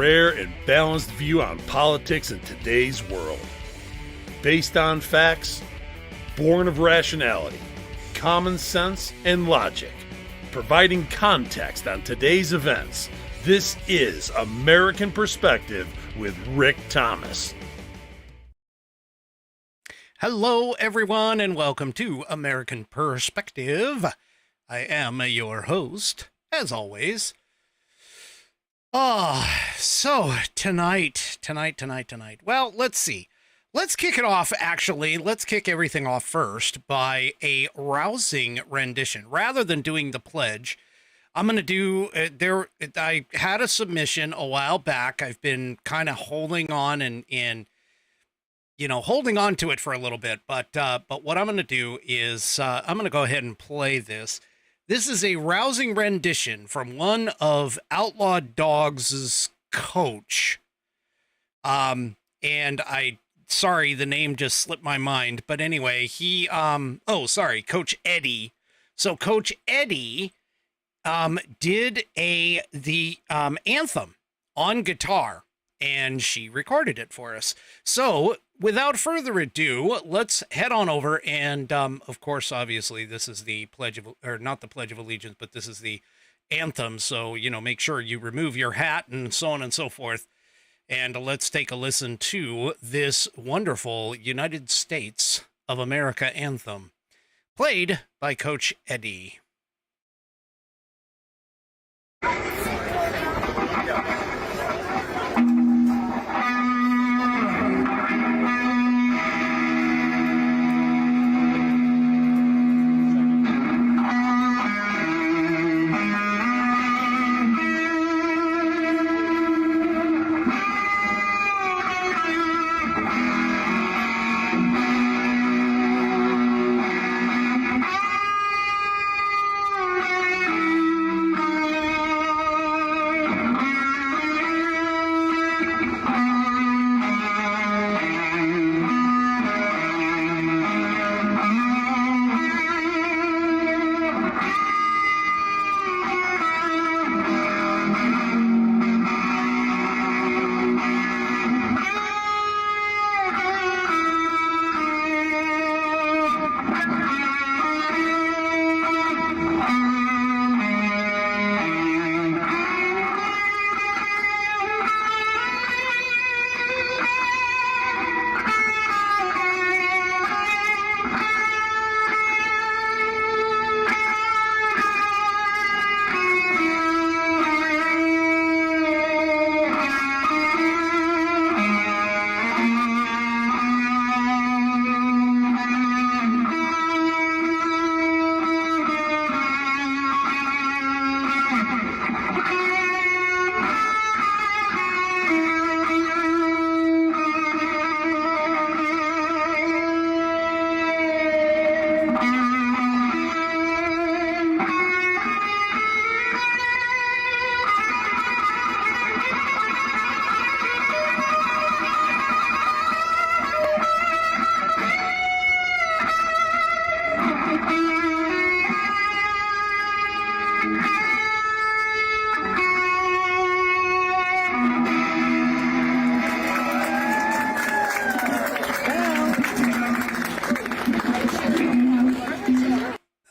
rare and balanced view on politics in today's world. Based on facts, born of rationality, common sense, and logic, providing context on today's events. This is American Perspective with Rick Thomas. Hello, everyone, and welcome to American Perspective. I am your host, as always. So tonight. Well, let's see. Let's kick it off, actually. Let's kick everything off first by a rousing rendition. Rather than doing the pledge, I'm going to do, I had a submission a while back. I've been kind of holding on and holding on to it for a little bit. But what I'm going to do is I'm going to go ahead and play this. This is a rousing rendition from one of Outlaw Dogs' coach. And sorry, the name just slipped my mind. But anyway, Coach Eddie. So Coach Eddie did the anthem on guitar, and she recorded it for us. So without further ado, let's head on over and, of course, obviously, this is the not the Pledge of Allegiance, but this is the anthem. So, make sure you remove your hat and so on and so forth. And let's take a listen to this wonderful United States of America anthem, played by Coach Eddie.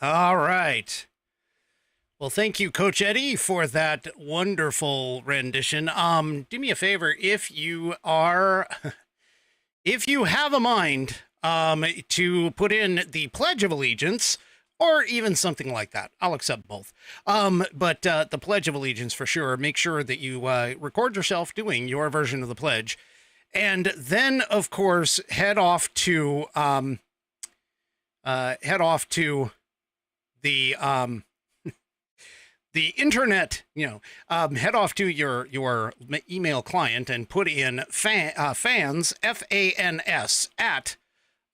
All right. Well, thank you, Coach Eddie, for that wonderful rendition. Do me a favor, if you have a mind, to put in the Pledge of Allegiance, or even something like that, I'll accept both. But the Pledge of Allegiance for sure. Make sure that you record yourself doing your version of the pledge, and then, of course, head off to the the internet, head off to your email client and put in fans, FANS, at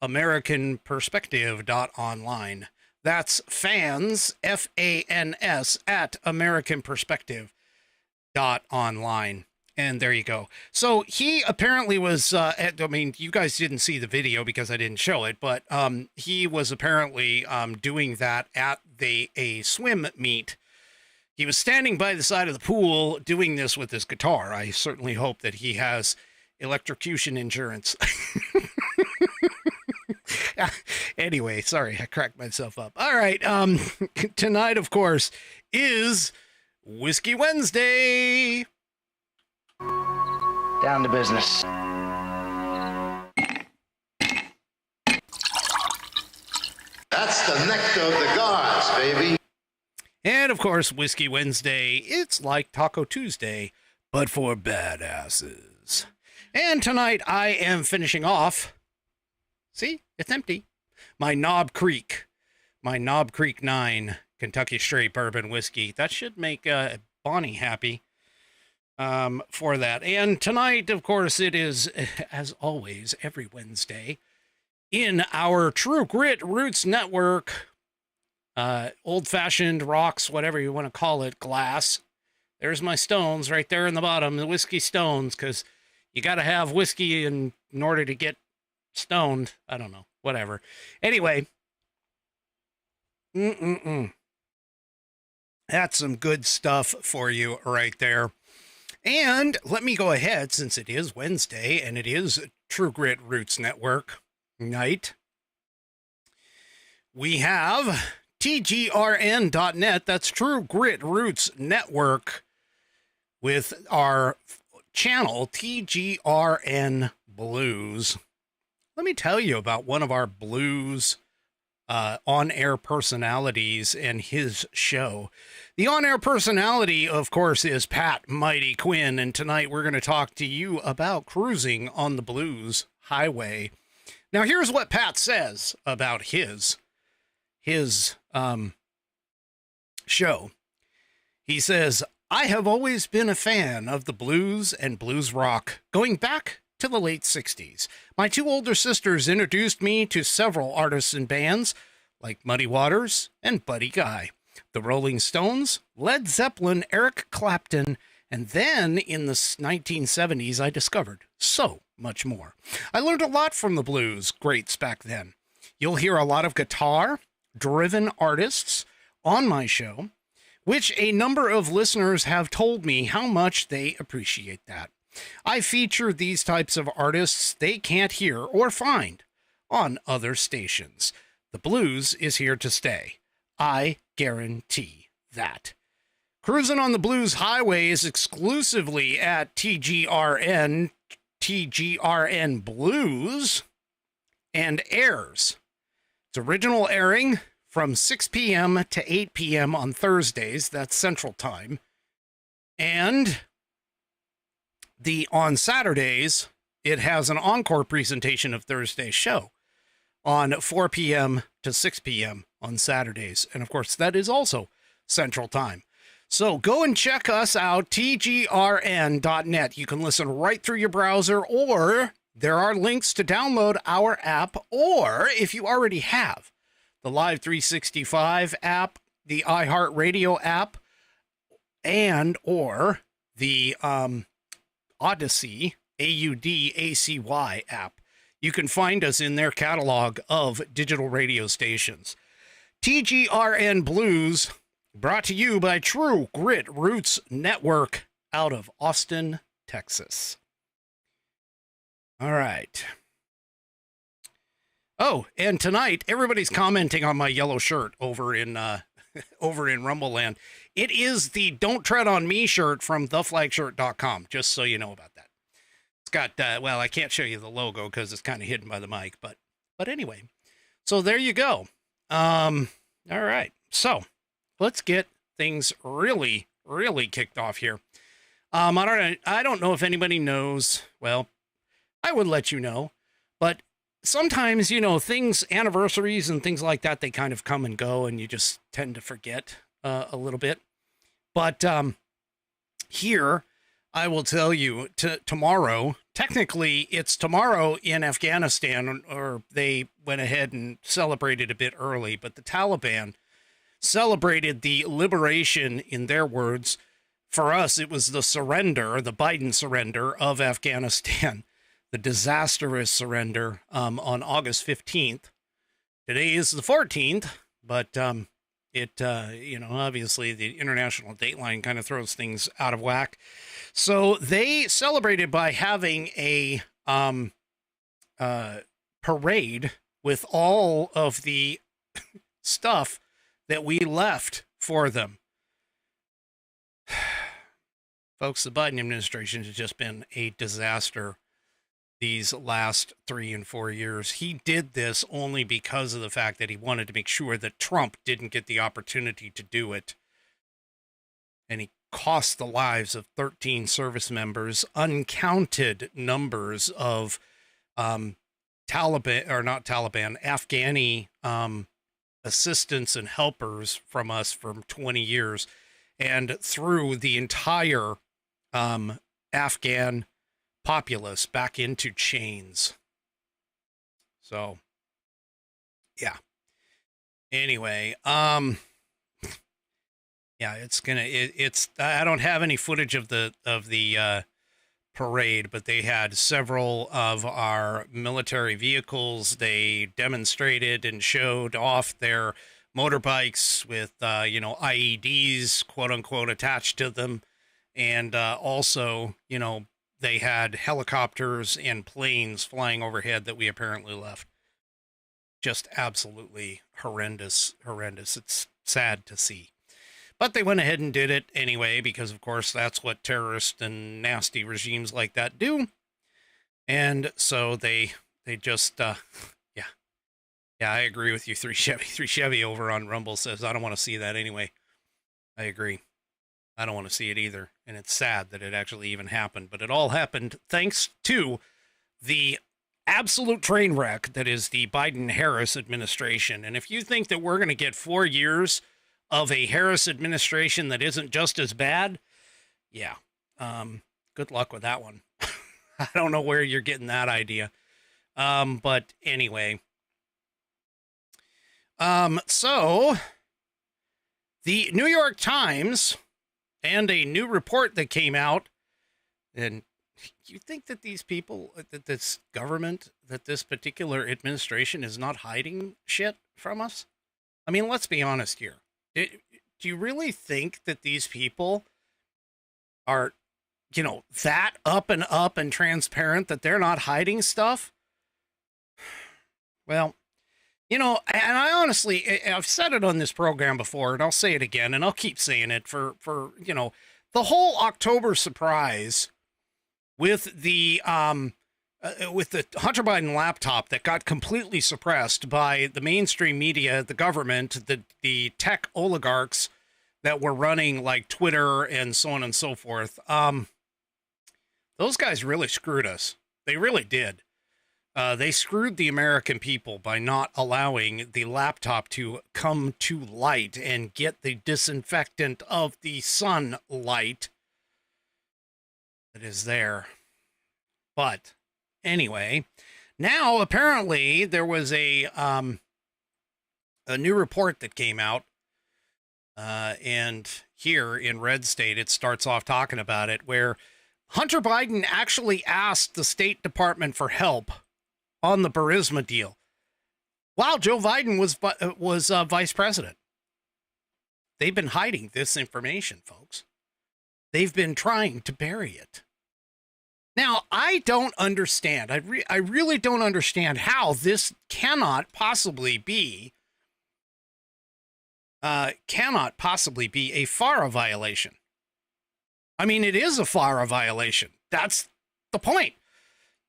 americanperspective.online. That's fans, FANS, at americanperspective.online. And there you go. So he apparently was, you guys didn't see the video because I didn't show it, but he was apparently doing that at a swim meet he was standing by the side of the pool doing this with his guitar. I certainly hope that he has electrocution insurance. Anyway, sorry, I cracked myself up. All right, tonight, of course, is Whiskey Wednesday. Down to business. That's the nectar of the gods, baby. And, of course, Whiskey Wednesday, it's like Taco Tuesday, but for badasses. And tonight I am finishing off, see, it's empty, my Knob Creek 9 Kentucky Straight Bourbon Whiskey. That should make Bonnie happy for that. And tonight, of course, it is, as always, every Wednesday, in our True Grit Roots Network, old-fashioned rocks, whatever you want to call it, glass. There's my stones right there in the bottom, the whiskey stones, because you got to have whiskey in order to get stoned. I don't know, whatever. Anyway, that's some good stuff for you right there. And let me go ahead, since it is Wednesday and it is True Grit Roots Network night. We have tgrn.net. That's True Grit Roots Network with our channel TGRN Blues. Let me tell you about one of our blues on-air personalities and his show. The on-air personality, of course, is Pat Mighty Quinn, and tonight we're going to talk to you about cruising on the blues highway. Now, here's what Pat says about his show. He says, I have always been a fan of the blues and blues rock, going back to the late 60s. My two older sisters introduced me to several artists and bands like Muddy Waters and Buddy Guy, the Rolling Stones, Led Zeppelin, Eric Clapton, and then in the 1970s, I discovered so much more. I learned a lot from the blues greats back then. You'll hear a lot of guitar-driven artists on my show, which a number of listeners have told me how much they appreciate that. I feature these types of artists they can't hear or find on other stations. The blues is here to stay. I guarantee that. Cruising on the Blues Highway is exclusively at TGRN Blues, and airs. Its original airing from 6 p.m. to 8 p.m. on Thursdays, that's Central Time. And on Saturdays, it has an encore presentation of Thursday's show on 4 p.m. to 6 p.m. on Saturdays. And of course, that is also Central Time. So go and check us out, tgrn.net. You can listen right through your browser, or there are links to download our app, or if you already have the Live 365 app, the iHeartRadio app, and or the Odyssey, AUDACY app. You can find us in their catalog of digital radio stations. TGRN Blues, brought to you by True Grit Roots Network out of Austin, Texas. All right. Oh, and tonight, everybody's commenting on my yellow shirt over in Rumble Land. It is the Don't Tread on Me shirt from theflagshirt.com, just so you know about that. It's got, well, I can't show you the logo because it's kind of hidden by the mic, but anyway. So there you go. All right. So let's get things really, really kicked off here. I don't know if anybody knows. Well, I would let you know, but sometimes, you know, things, anniversaries and things like that, they kind of come and go and you just tend to forget a little bit. But here, I will tell you, tomorrow, technically it's tomorrow in Afghanistan, or they went ahead and celebrated a bit early, but the Taliban celebrated the liberation, in their words. For us, it was the surrender, the Biden surrender of Afghanistan, the disastrous surrender on August 15th. Today is the 14th, but Obviously the international dateline kind of throws things out of whack. So they celebrated by having a parade with all of the stuff that we left for them. Folks, the Biden administration has just been a disaster these last 3 and 4 years. He did this only because of the fact that he wanted to make sure that Trump didn't get the opportunity to do it. And he cost the lives of 13 service members, uncounted numbers of Afghani assistants and helpers from us from 20 years, and threw the entire Afghan populace back into chains. So, yeah. Anyway, yeah, it's I don't have any footage of the parade, but they had several of our military vehicles. They demonstrated and showed off their motorbikes with, IEDs, quote unquote, attached to them. And also, they had helicopters and planes flying overhead that we apparently left. Just absolutely horrendous. It's sad to see. But they went ahead and did it anyway, because, of course, that's what terrorist and nasty regimes like that do. And so they just, yeah, I agree with you, 3 Chevy over on Rumble says, I don't want to see that anyway. I agree. I don't want to see it either. And it's sad that it actually even happened. But it all happened thanks to the absolute train wreck that is the Biden-Harris administration. And if you think that we're going to get 4 years of a Harris administration that isn't just as bad, yeah, good luck with that one. I don't know where you're getting that idea. But anyway, so the New York Times and a new report that came out, and you think that these people, that this government, that this particular administration is not hiding shit from us? I mean, let's be honest here. Do you really think that these people are, that up and transparent, that they're not hiding stuff? Well, and I honestly, I've said it on this program before, and I'll say it again, and I'll keep saying it for the whole October surprise with the Hunter Biden laptop that got completely suppressed by the mainstream media, the government, the tech oligarchs that were running like Twitter and so on and so forth. Those guys really screwed us. They really did. They screwed the American people by not allowing the laptop to come to light and get the disinfectant of the sunlight that is there. But anyway, now apparently there was a new report that came out, and here in Red State, it starts off talking about it, where Hunter Biden actually asked the State Department for help on the Burisma deal while Joe Biden was vice president. They've been hiding this information, folks. They've been trying to bury it. Now, I don't understand. I really don't understand how this cannot possibly be a FARA violation. I mean, it is a FARA violation. That's the point.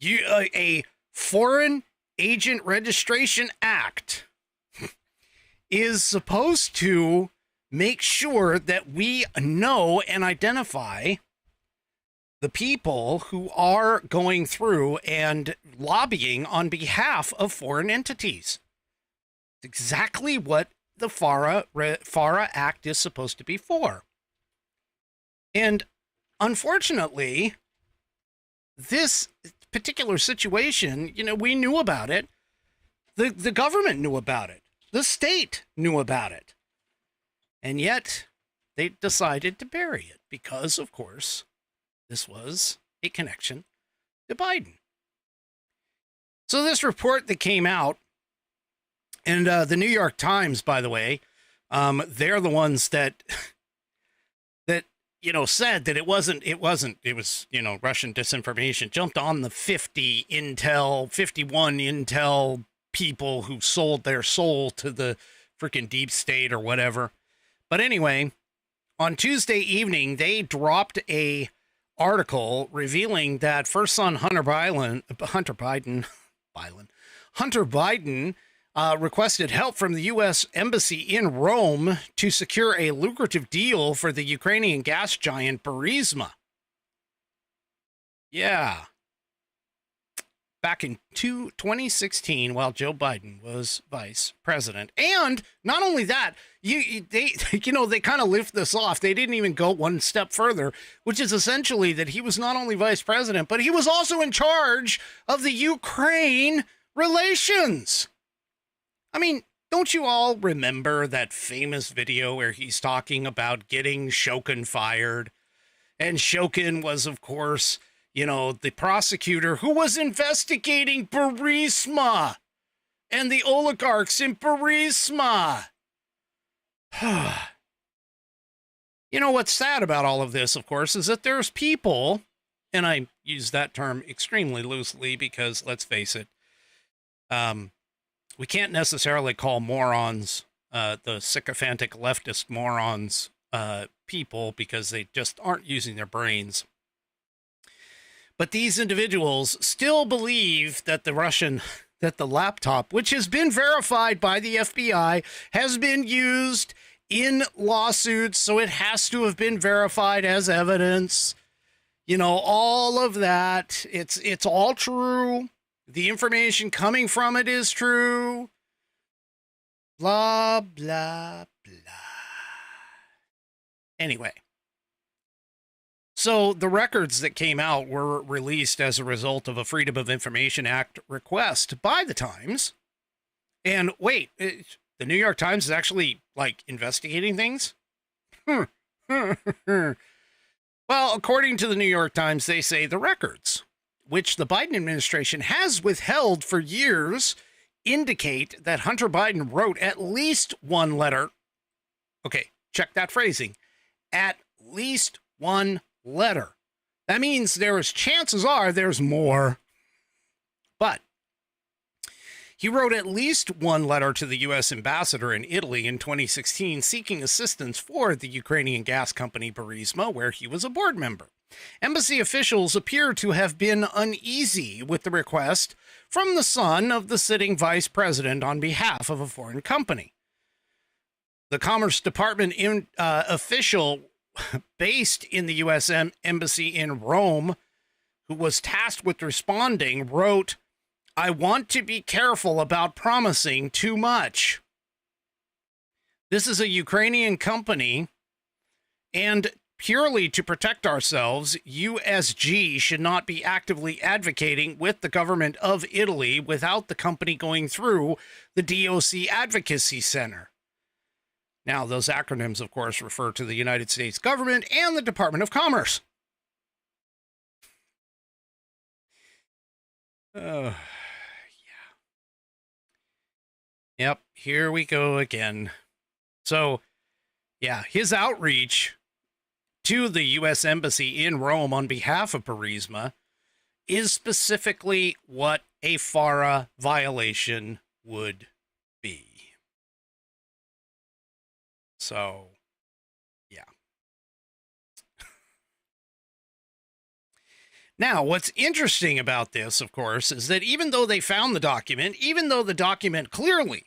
A Foreign Agent Registration Act is supposed to make sure that we know and identify the people who are going through and lobbying on behalf of foreign entities. Exactly what the FARA Act is supposed to be for. And unfortunately, this particular situation, we knew about it. The government knew about it. The state knew about it. And yet they decided to bury it because, of course, this was a connection to Biden. So this report that came out, and the New York Times, by the way, They're the ones that said that it was, Russian disinformation, jumped on the 51 intel people who sold their soul to the freaking deep state or whatever. But anyway, on Tuesday evening, they dropped a article revealing that first son Hunter Biden requested help from the U.S. Embassy in Rome to secure a lucrative deal for the Ukrainian gas giant Burisma. Yeah. Back in 2016, while Joe Biden was vice president. And not only that, they kind of lift this off. They didn't even go one step further, which is essentially that he was not only vice president, but he was also in charge of the Ukraine relations. I mean, don't you all remember that famous video where he's talking about getting Shokin fired? And Shokin was, of course, the prosecutor who was investigating Burisma and the oligarchs in Burisma. What's sad about all of this, of course, is that there's people, and I use that term extremely loosely because, let's face it, we can't necessarily call morons, the sycophantic leftist morons, people, because they just aren't using their brains. But these individuals still believe that that the laptop, which has been verified by the FBI, has been used in lawsuits, so it has to have been verified as evidence. All of that. It's all true. The information coming from it is true. Blah, blah, blah. Anyway. So the records that came out were released as a result of a Freedom of Information Act request by the Times. And wait, the New York Times is actually, investigating things? Well, according to the New York Times, they say the records, which the Biden administration has withheld for years, indicate that Hunter Biden wrote at least one letter. Okay, check that phrasing. At least one letter. That means chances are there's more. But he wrote at least one letter to the U.S. ambassador in Italy in 2016 seeking assistance for the Ukrainian gas company Burisma, where he was a board member. Embassy officials appear to have been uneasy with the request from the son of the sitting vice president on behalf of a foreign company. The Commerce Department official based in the U.S. Embassy in Rome, who was tasked with responding, wrote, "I want to be careful about promising too much. This is a Ukrainian company, and purely to protect ourselves, USG should not be actively advocating with the government of Italy without the company going through the DOC Advocacy Center." Now, those acronyms, of course, refer to the United States government and the Department of Commerce. Yeah. Yep, here we go again. So, yeah, his outreach to the U.S. Embassy in Rome on behalf of Burisma is specifically what a FARA violation would be. So, yeah. Now, what's interesting about this, of course, is that even though they found the document, even though the document clearly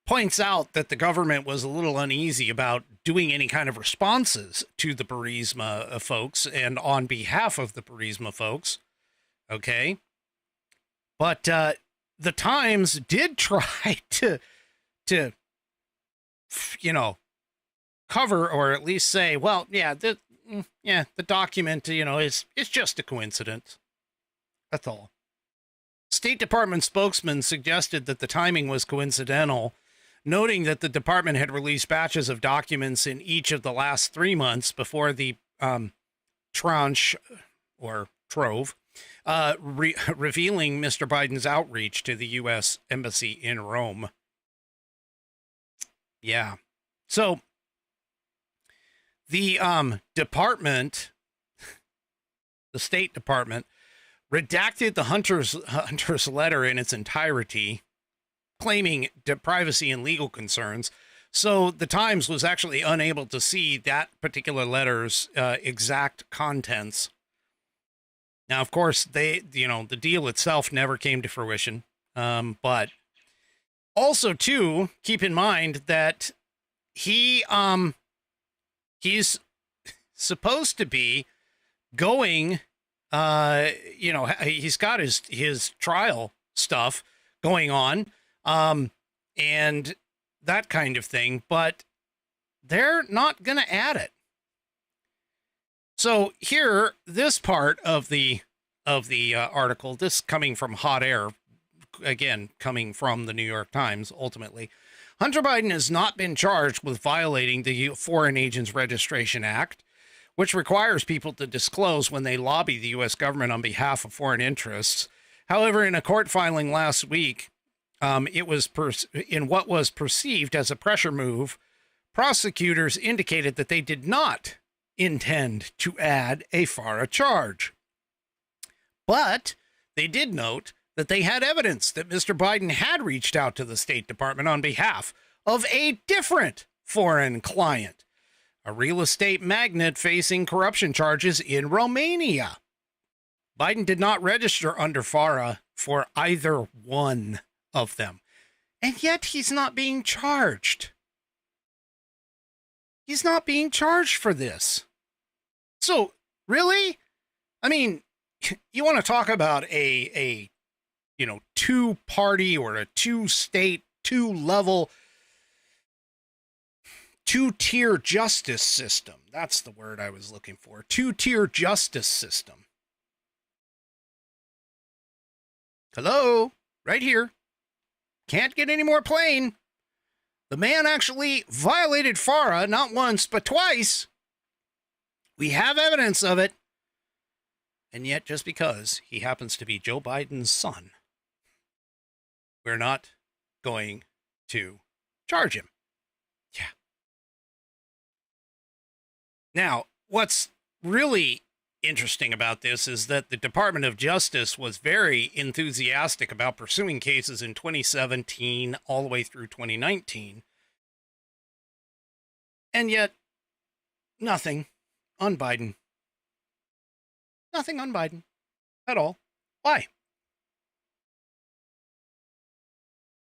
points out that the government was a little uneasy about doing any kind of responses to the Burisma folks and on behalf of the Burisma folks, okay? But the Times did try to cover, or at least say, well, the document, it's just a coincidence. That's all. State Department spokesman suggested that the timing was coincidental, noting that the department had released batches of documents in each of the last 3 months before the tranche, or trove, revealing Mr. Biden's outreach to the U.S. Embassy in Rome. Yeah. So the department, the State Department, redacted the Hunter's letter in its entirety, claiming privacy and legal concerns. So the Times was actually unable to see that particular letter's exact contents. Now, of course, the deal itself never came to fruition. But also, too, keep in mind that he's supposed to be going, he's got his trial stuff going on, and that kind of thing, but they're not going to add it. So here, this part of the article, this coming from Hot Air, again, coming from the New York Times, ultimately, Hunter Biden has not been charged with violating the Foreign Agents Registration Act, which requires people to disclose when they lobby the U.S. government on behalf of foreign interests. However, in a court filing last week, it was in what was perceived as a pressure move, prosecutors indicated that they did not intend to add a FARA charge. But they did note that they had evidence that Mr. Biden had reached out to the State Department on behalf of a different foreign client, a real estate magnate facing corruption charges in Romania. Biden did not register under FARA for either one of them, and yet he's not being charged. He's not being charged for this. So, really? I mean, you want to talk about a two-party or a two-state, two-level, two-tier justice system. That's the word I was looking for. Two-tier justice system. Hello? Right here. Can't get any more plain. The man actually violated FARA not once, but twice. We have evidence of it. And yet, just because he happens to be Joe Biden's son, we're not going to charge him. Yeah. Now, what's really interesting about this is that the Department of Justice was very enthusiastic about pursuing cases in 2017 all the way through 2019. And yet, nothing on Biden. Nothing on Biden at all. Why?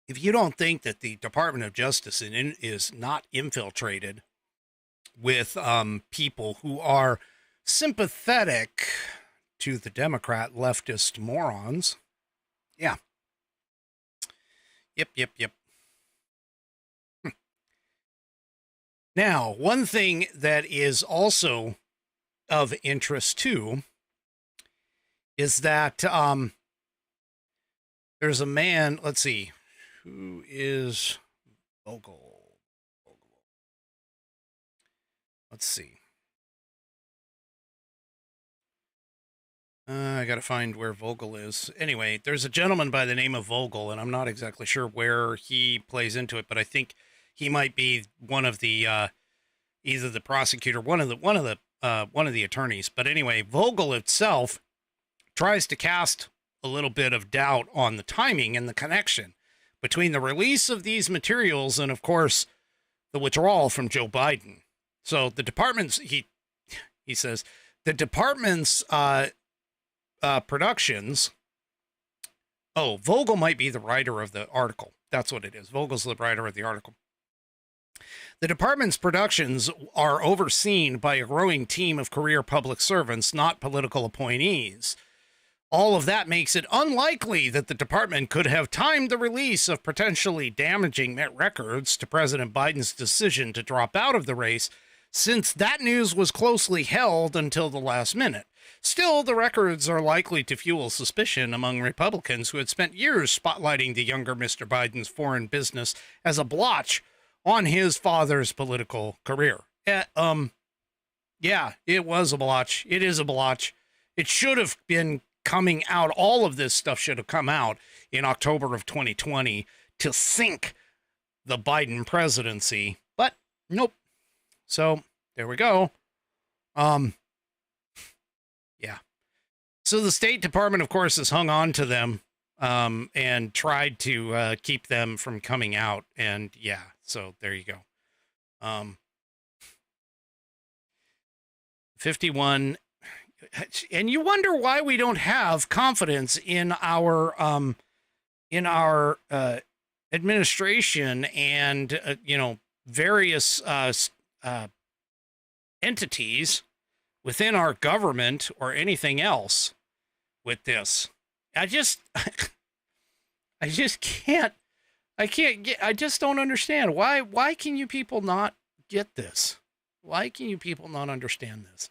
If you don't think that the Department of Justice is not infiltrated with people who are sympathetic to the Democrat leftist morons, yeah. Yep. Now, one thing that is also of interest too is that there's a man, let's see, who is Vogel? Let's see. I got to find where Vogel is. Anyway, there's a gentleman by the name of Vogel, and I'm not exactly sure where he plays into it, but I think he might be one of the either the prosecutor, one of the attorneys. But anyway, Vogel itself tries to cast a little bit of doubt on the timing and the connection between the release of these materials and, of course, the withdrawal from Joe Biden. So the department's he says the department's productions. Oh, Vogel might be the writer of the article. That's what it is. Vogel's the writer of the article. The department's productions are overseen by a growing team of career public servants, not political appointees. All of that makes it unlikely that the department could have timed the release of potentially damaging records to President Biden's decision to drop out of the race, since that news was closely held until the last minute. Still, the records are likely to fuel suspicion among Republicans who had spent years spotlighting the younger Mr. Biden's foreign business as a blotch on his father's political career. Yeah, it was a blotch. It is a blotch. It should have been coming out. All of this stuff should have come out in October of 2020 to sink the Biden presidency. But Nope. So there we go. Yeah. So the State Department, of course, has hung on to them and tried to keep them from coming out. And yeah, so there you go. 51. And you wonder why we don't have confidence in our administration and various entities within our government or anything else with this. I just don't understand why can you people not get this? Why can you people not understand this?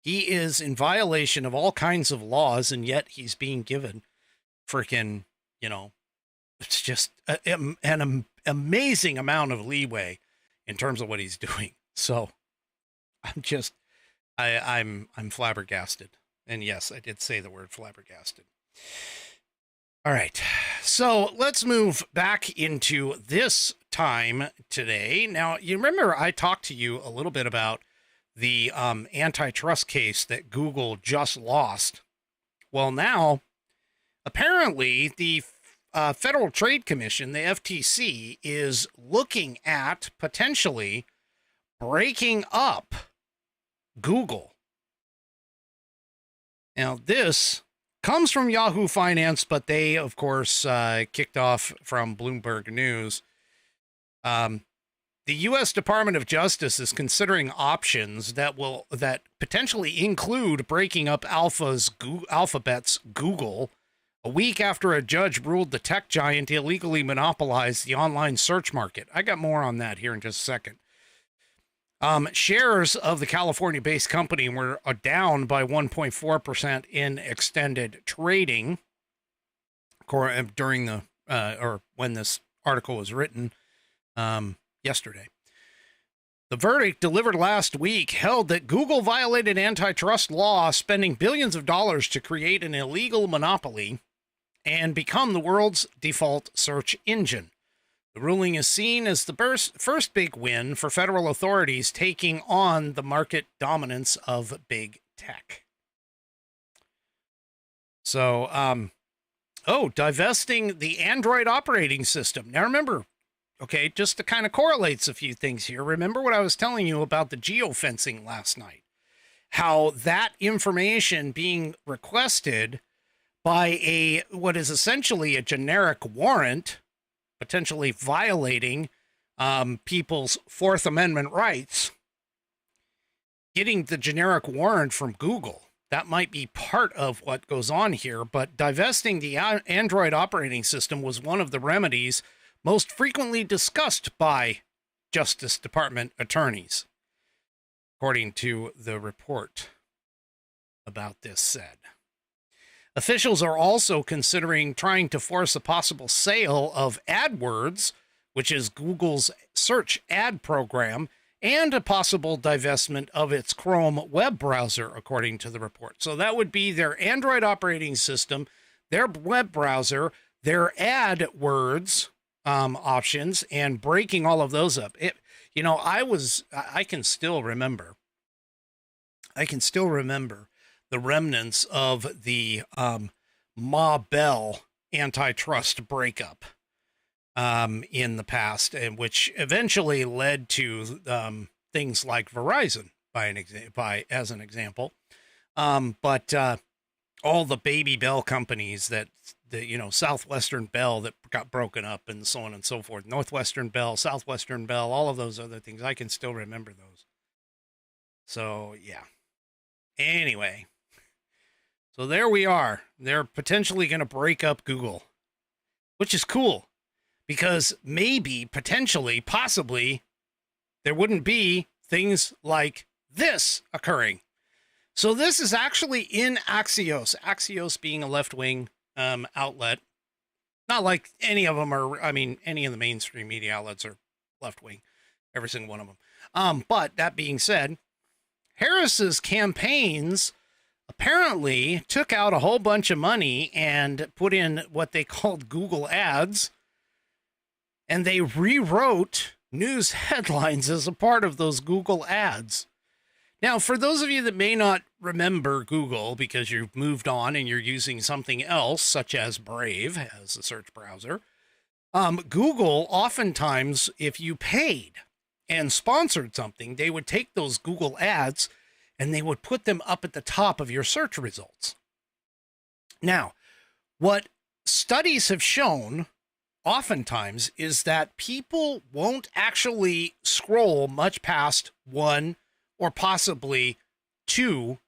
He is in violation of all kinds of laws, and yet he's being given freaking, it's just an amazing amount of leeway in terms of what he's doing. So I'm flabbergasted. And yes, I did say the word flabbergasted. All right. So let's move back into this time today. Now, you remember I talked to you a little bit about the antitrust case that Google just lost. Well, now, apparently, the Federal Trade Commission, the FTC, is looking at potentially breaking up Google. Now, this comes from Yahoo Finance, but they, of course, kicked off from Bloomberg News. The U.S. Department of Justice is considering options that potentially include breaking up Alphabet's Google a week after a judge ruled the tech giant illegally monopolized the online search market. I got more on that here in just a second. Shares of the California-based company were down by 1.4% in extended trading during when this article was written yesterday. The verdict delivered last week held that Google violated antitrust law, spending billions of dollars to create an illegal monopoly and become the world's default search engine. The ruling is seen as the first big win for federal authorities taking on the market dominance of big tech. So, divesting the Android operating system. Now remember, okay, just to kind of correlates a few things here. Remember what I was telling you about the geofencing last night? How that information being requested by what is essentially a generic warrant, potentially violating people's Fourth Amendment rights, getting the generic warrant from Google. That might be part of what goes on here, but divesting the Android operating system was one of the remedies most frequently discussed by Justice Department attorneys, according to the report about this said. Officials are also considering trying to force a possible sale of AdWords, which is Google's search ad program, and a possible divestment of its Chrome web browser, according to the report. So that would be their Android operating system, their web browser, their AdWords options, and breaking all of those up. I can still remember the remnants of the Ma Bell antitrust breakup in the past, and which eventually led to things like Verizon, as an example. But all the baby Bell companies Southwestern Bell that got broken up, and so on and so forth. Northwestern Bell, Southwestern Bell, all of those other things. I can still remember those. So, yeah. Anyway. So there we are. They're potentially going to break up Google, which is cool because maybe, potentially, possibly, there wouldn't be things like this occurring. So this is actually in Axios. Axios being a left-wing outlet. Not like any of them are, any of the mainstream media outlets are left-wing. Every single one of them. But that being said, Harris's campaigns apparently took out a whole bunch of money and put in what they called Google Ads. And they rewrote news headlines as a part of those Google ads. Now, for those of you that may not remember Google because you've moved on and you're using something else, such as Brave as a search browser, Google oftentimes, if you paid and sponsored something, they would take those Google ads and they would put them up at the top of your search results. Now, what studies have shown oftentimes is that people won't actually scroll much past one or possibly two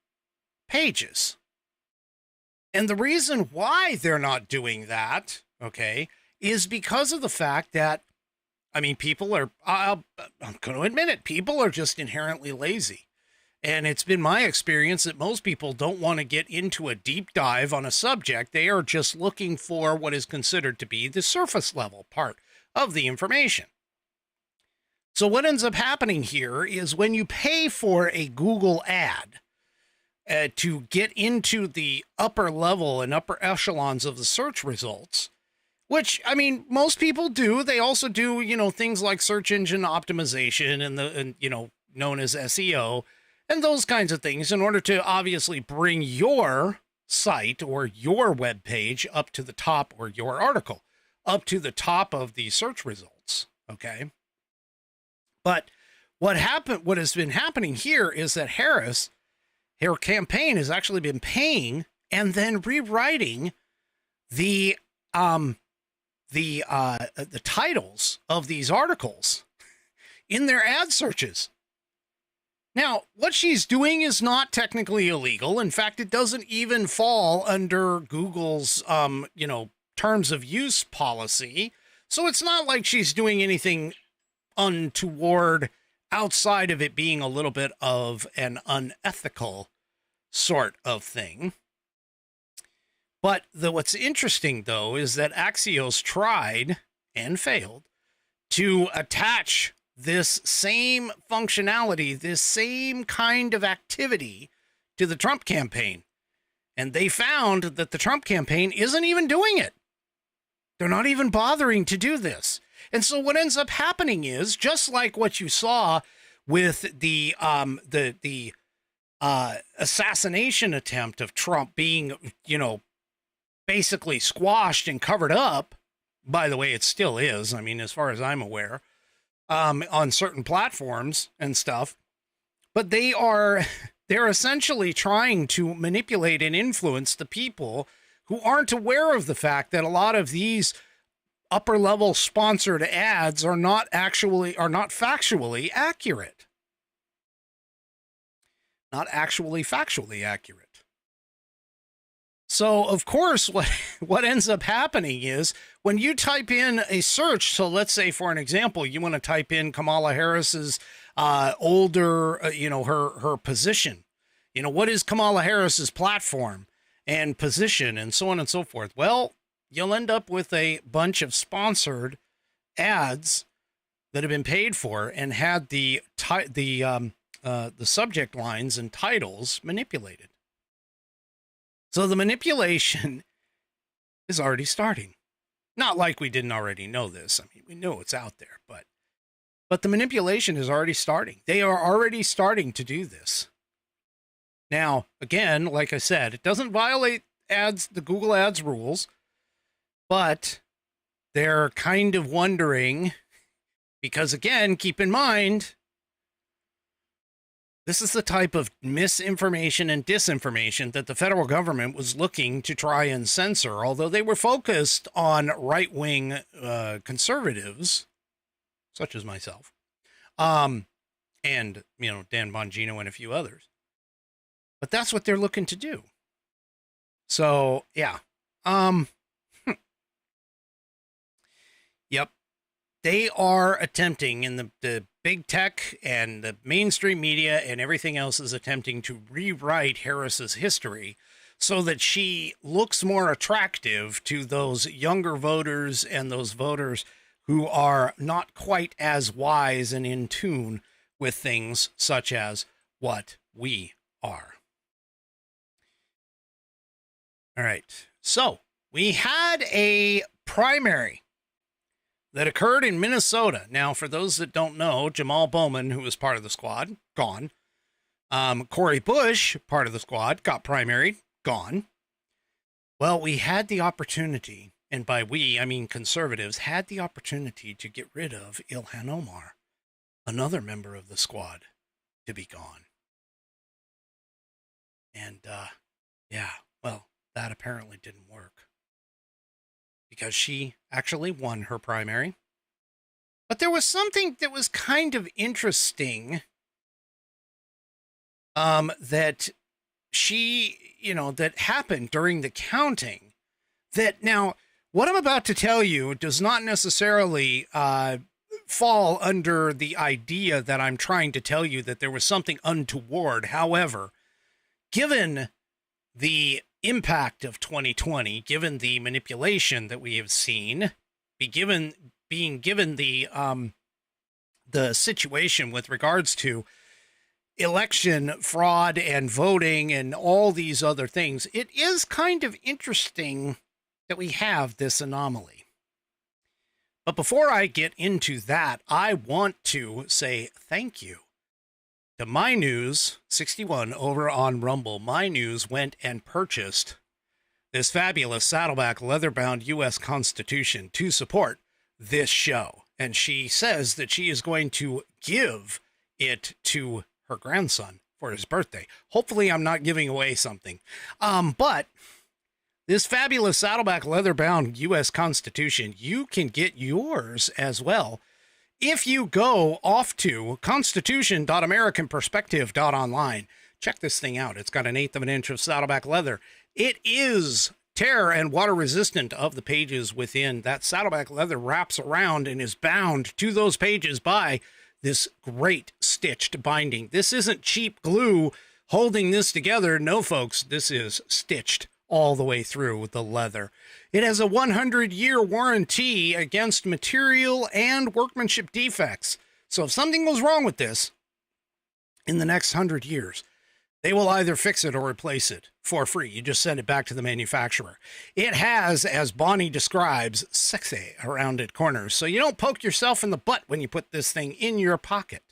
pages. And the reason why they're not doing that, okay, is because of the fact that, I mean, people are, I'm going to admit it, people are just inherently lazy. And it's been my experience that most people don't want to get into a deep dive on a subject. They are just looking for what is considered to be the surface level part of the information. So what ends up happening here is when you pay for a Google ad to get into the upper level and upper echelons of the search results, which, I mean, most people do. They also do, you know, things like search engine optimization and you know, known as SEO and those kinds of things in order to obviously bring your site or your web page up to the top, or your article up to the top of the search results. Okay. But what has been happening here is that her campaign has actually been paying and then rewriting the titles of these articles in their ad searches. Now, what she's doing is not technically illegal. In fact, it doesn't even fall under Google's, you know, terms of use policy. So it's not like she's doing anything untoward outside of it being a little bit of an unethical sort of thing. But what's interesting, though, is that Axios tried and failed to attach this same functionality, this same kind of activity to the Trump campaign. And they found that the Trump campaign isn't even doing it. They're not even bothering to do this. And so what ends up happening is, just like what you saw with the assassination attempt of Trump being, you know, basically squashed and covered up. By the way, it still is. I mean, as far as I'm aware, on certain platforms and stuff, but they're essentially trying to manipulate and influence the people who aren't aware of the fact that a lot of these upper level sponsored ads are not factually accurate. Not actually factually accurate. So, of course, what ends up happening is when you type in a search, so let's say, for an example, you want to type in Kamala Harris's older, you know, her position. You know, what is Kamala Harris's platform and position and so on and so forth? Well, you'll end up with a bunch of sponsored ads that have been paid for and had the subject lines and titles manipulated. So the manipulation is already starting. Not like we didn't already know this. I mean, we know it's out there, but the manipulation is already starting. They are already starting to do this. Now, again, like I said, it doesn't violate the Google Ads rules, but they're kind of wondering, because again, keep in mind, this is the type of misinformation and disinformation that the federal government was looking to try and censor, although they were focused on right-wing conservatives, such as myself, and, you know, Dan Bongino and a few others. But that's what they're looking to do. So, yeah. Yep. They are attempting, in the big tech and the mainstream media and everything else is attempting to rewrite Harris's history so that she looks more attractive to those younger voters and those voters who are not quite as wise and in tune with things such as what we are. All right. So we had a primary that occurred in Minnesota. Now, for those that don't know, Jamal Bowman, who was part of the squad, gone. Corey Bush, part of the squad, got primaried, gone. Well, we had the opportunity, and by we, I mean conservatives, had the opportunity to get rid of Ilhan Omar, another member of the squad, to be gone. And, yeah, well, that apparently didn't work. Because she actually won her primary. But there was something that was kind of interesting that she, that happened during the counting. That now, what I'm about to tell you does not necessarily fall under the idea that I'm trying to tell you that there was something untoward. However, given the impact of 2020, given the manipulation that we have seen, being given the situation with regards to election fraud and voting and all these other things, it is kind of interesting that we have this anomaly. But before I get into that, I want to say thank you to My News 61 over on Rumble. My News went and purchased this fabulous Saddleback leather-bound U.S. Constitution to support this show. And she says that she is going to give it to her grandson for his birthday. Hopefully I'm not giving away something. But this fabulous Saddleback leather-bound U.S. Constitution, you can get yours as well if you go off to constitution.americanperspective.online. Check this thing out. It's got 1/8 of an inch of Saddleback leather. It is tear and water resistant of the pages within. That Saddleback leather wraps around and is bound to those pages by this great stitched binding. This isn't cheap glue holding this together. No, folks, this is stitched all the way through with the leather. It has a 100-year warranty against material and workmanship defects. So if something goes wrong with this in the next 100 years, they will either fix it or replace it for free. You just send it back to the manufacturer. It has, as Bonnie describes, sexy rounded corners, so you don't poke yourself in the butt when you put this thing in your pocket.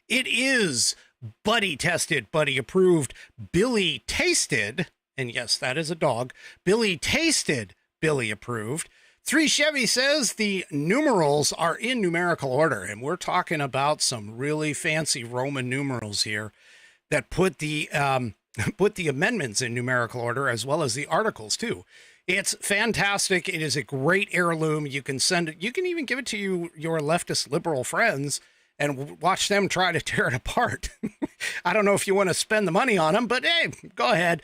It is buddy tested, buddy approved, Billy tasted, and yes, that is a dog, Billy tasted, Billy approved. 3 Chevy says the numerals are in numerical order, and we're talking about some really fancy Roman numerals here that put the amendments in numerical order as well as the articles too. It's fantastic. It is a great heirloom. You can send it. You can even give it to your leftist liberal friends and watch them try to tear it apart. I don't know if you want to spend the money on them, but hey, go ahead.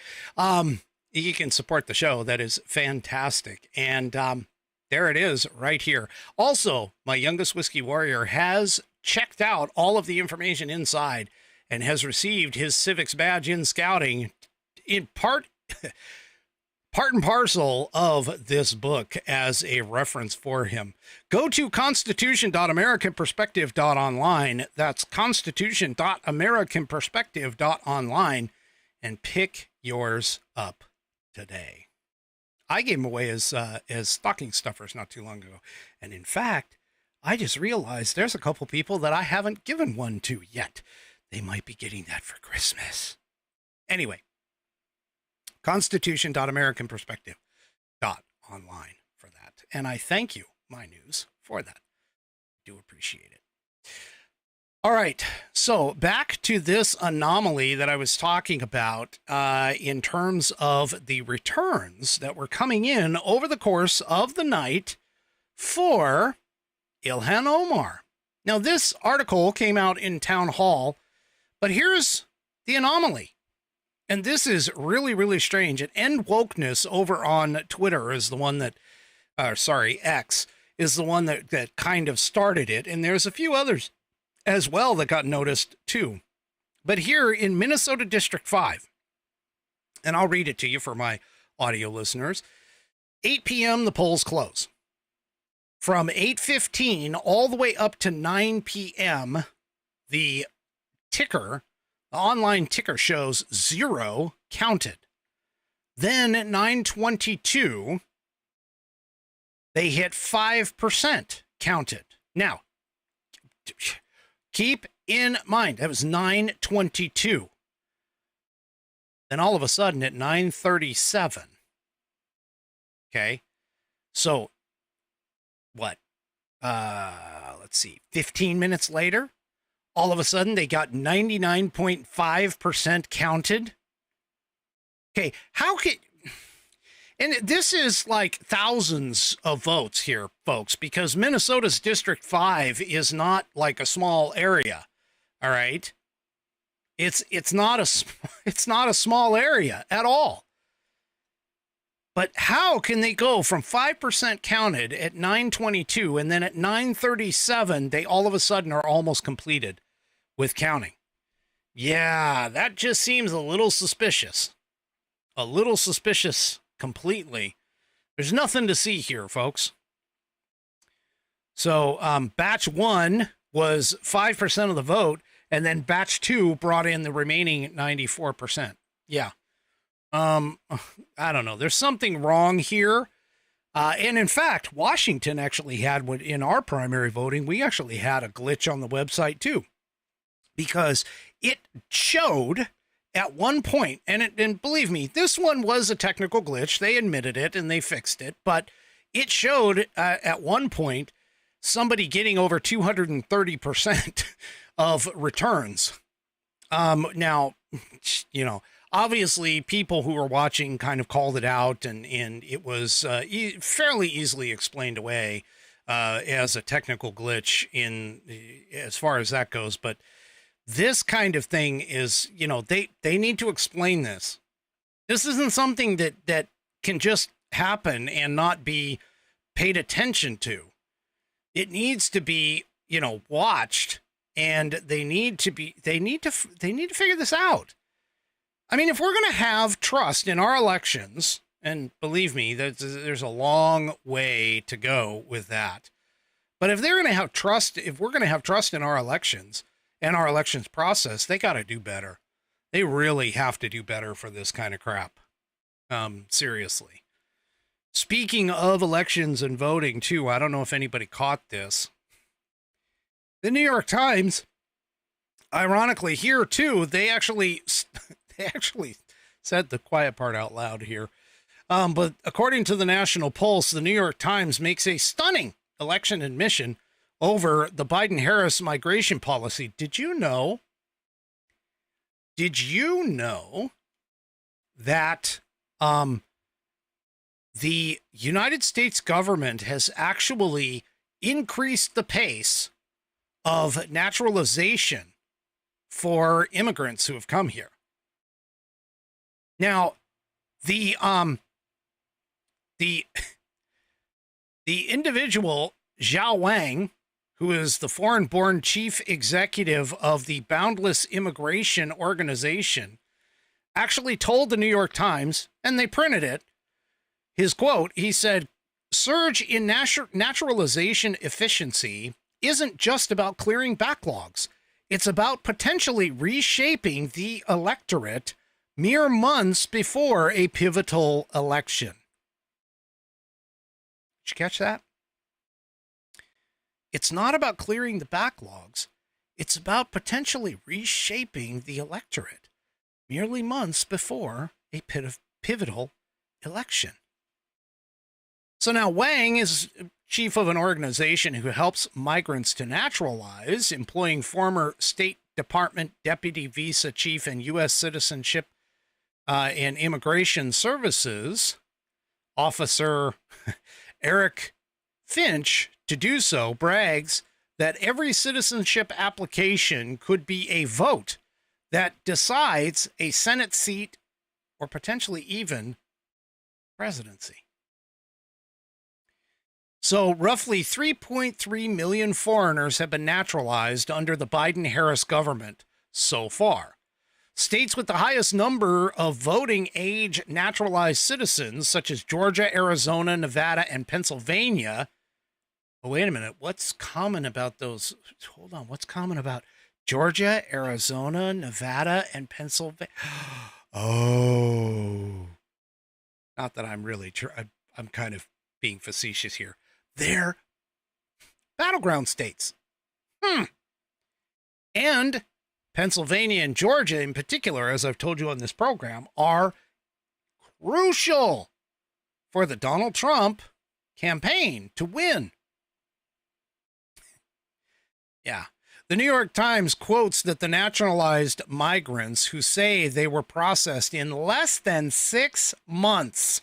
You can support the show. That is fantastic. And there it is right here. Also, my youngest whiskey warrior has checked out all of the information inside and has received his civics badge in scouting, in part and parcel of this book as a reference for him. Go to constitution.americanperspective.online. That's constitution.americanperspective.online and pick yours up today. I gave them away as stocking stuffers not too long ago. And in fact, I just realized there's a couple people that I haven't given one to yet. They might be getting that for Christmas. Anyway, constitution.americanperspective.online for that. And I thank you, My News, for that. I do appreciate it. All right, so back to this anomaly that I was talking about in terms of the returns that were coming in over the course of the night for Ilhan Omar. Now, this article came out in Town Hall, but here's the anomaly. And this is really, really strange. And End Wokeness over on Twitter is the one that, X is the one that kind of started it. And there's a few others as well that got noticed too. But here in Minnesota District 5, and I'll read it to you for my audio listeners, 8 p.m. the polls close. From 8:15 all the way up to 9 p.m., the online ticker shows 0 counted. Then at 9:22, they hit 5% counted. Now, keep in mind, that was 9:22. Then all of a sudden at 9:37, okay, so what? Let's see, 15 minutes later, all of a sudden they got 99.5% counted. Okay, how could... And this is like thousands of votes here, folks, because Minnesota's District 5 is not like a small area. All right. It's not a small area at all. But how can they go from 5% counted at 9:22 and then at 9:37 they all of a sudden are almost completed with counting? Yeah, that just seems a little suspicious. A little suspicious completely. There's nothing to see here, folks. So batch 1 was 5% of the vote, and then batch 2 brought in the remaining 94%. Yeah. I don't know. There's something wrong here. And in fact, Washington actually had one in our primary voting. We actually had a glitch on the website too, because it showed at one point, and believe me, this one was a technical glitch. They admitted it and they fixed it, but it showed at one point somebody getting over 230% of returns. Now, you know, obviously people who were watching kind of called it out, and it was fairly easily explained away as a technical glitch in as far as that goes. But this kind of thing is, you know, they need to explain this. This isn't something that can just happen and not be paid attention to. It needs to be, you know, watched, and they need to figure this out. I mean, if we're going to have trust in our elections, and believe me, there's a long way to go with that. But if they're going to have trust, if we're going to have trust in our elections and our elections process, they got to do better. They really have to do better for this kind of crap. Seriously. Speaking of elections and voting too, I don't know if anybody caught this. The New York Times, ironically here too, they actually said the quiet part out loud here. But according to the National Pulse, the New York Times makes a stunning election admission over the Biden-Harris migration policy. Did you know that the United States government has actually increased the pace of naturalization for immigrants who have come here? Now, the individual Zhao Wang, who is the foreign-born chief executive of the Boundless Immigration Organization, actually told the New York Times, and they printed it, his quote, he said, "Surge in naturalization efficiency isn't just about clearing backlogs. It's about potentially reshaping the electorate mere months before a pivotal election." Did you catch that? It's not about clearing the backlogs. It's about potentially reshaping the electorate merely months before a pivotal election. So now Wang is chief of an organization who helps migrants to naturalize, employing former State Department Deputy Visa Chief and U.S. Citizenship and Immigration Services Officer Eric Finch to do so, brags that every citizenship application could be a vote that decides a Senate seat or potentially even presidency. So roughly 3.3 million foreigners have been naturalized under the Biden-Harris government so far. States with the highest number of voting age naturalized citizens, such as Georgia, Arizona, Nevada, and Pennsylvania. Oh, wait a minute. What's common about those? Hold on. What's common about Georgia, Arizona, Nevada, and Pennsylvania? Oh. Not that I'm really I'm kind of being facetious here. They're Battleground states. And Pennsylvania and Georgia in particular, as I've told you on this program, are crucial for the Donald Trump campaign to win. Yeah. The New York Times quotes that the naturalized migrants who say they were processed in less than 6 months.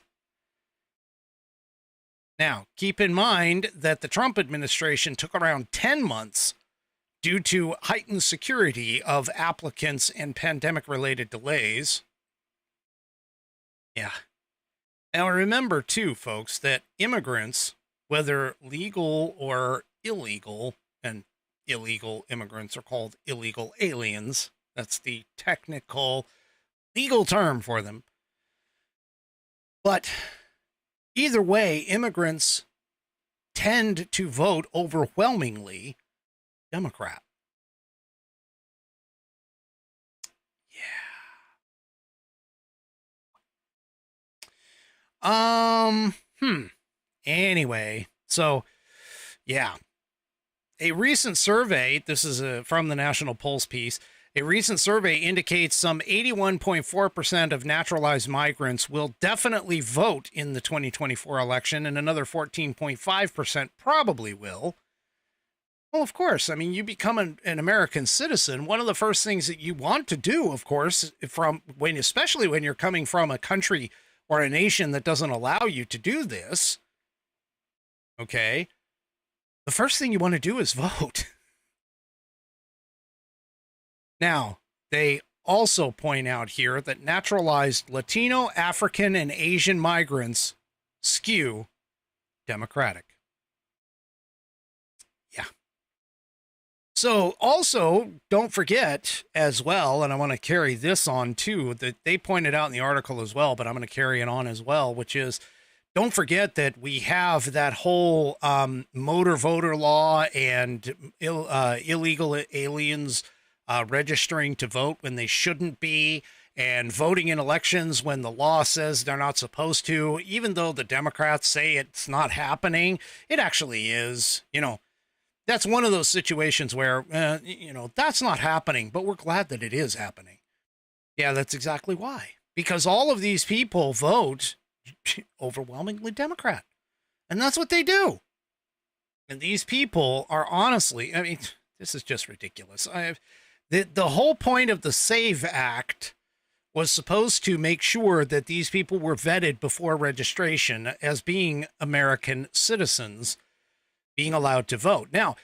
Now, keep in mind that the Trump administration took around 10 months due to heightened security of applicants and pandemic-related delays. Yeah. Now, remember, too, folks, that immigrants, whether legal or illegal, and illegal immigrants are called illegal aliens. That's the technical legal term for them. But either way, immigrants tend to vote overwhelmingly Democrat. Yeah. Anyway, so yeah. A recent survey, this is from the National Pulse piece, a recent survey indicates some 81.4% of naturalized migrants will definitely vote in the 2024 election, and another 14.5% probably will. Well, of course, I mean, you become an American citizen. One of the first things that you want to do, of course, especially when you're coming from a country or a nation that doesn't allow you to do this, okay, the first thing you want to do is vote. Now, they also point out here that naturalized Latino, African, and Asian migrants skew Democratic. Yeah. So also, don't forget as well, and I want to carry this on too, that they pointed out in the article as well, but I'm going to carry it on as well, which is, don't forget that we have that whole motor voter law and illegal aliens registering to vote when they shouldn't be, and voting in elections when the law says they're not supposed to. Even though the Democrats say it's not happening, it actually is. You know, that's one of those situations where, that's not happening, but we're glad that it is happening. Yeah, that's exactly why. Because all of these people vote overwhelmingly Democrat. And that's what they do. And these people are honestly, I mean, this is just ridiculous. The whole point of the SAVE Act was supposed to make sure that these people were vetted before registration as being American citizens, being allowed to vote. Now,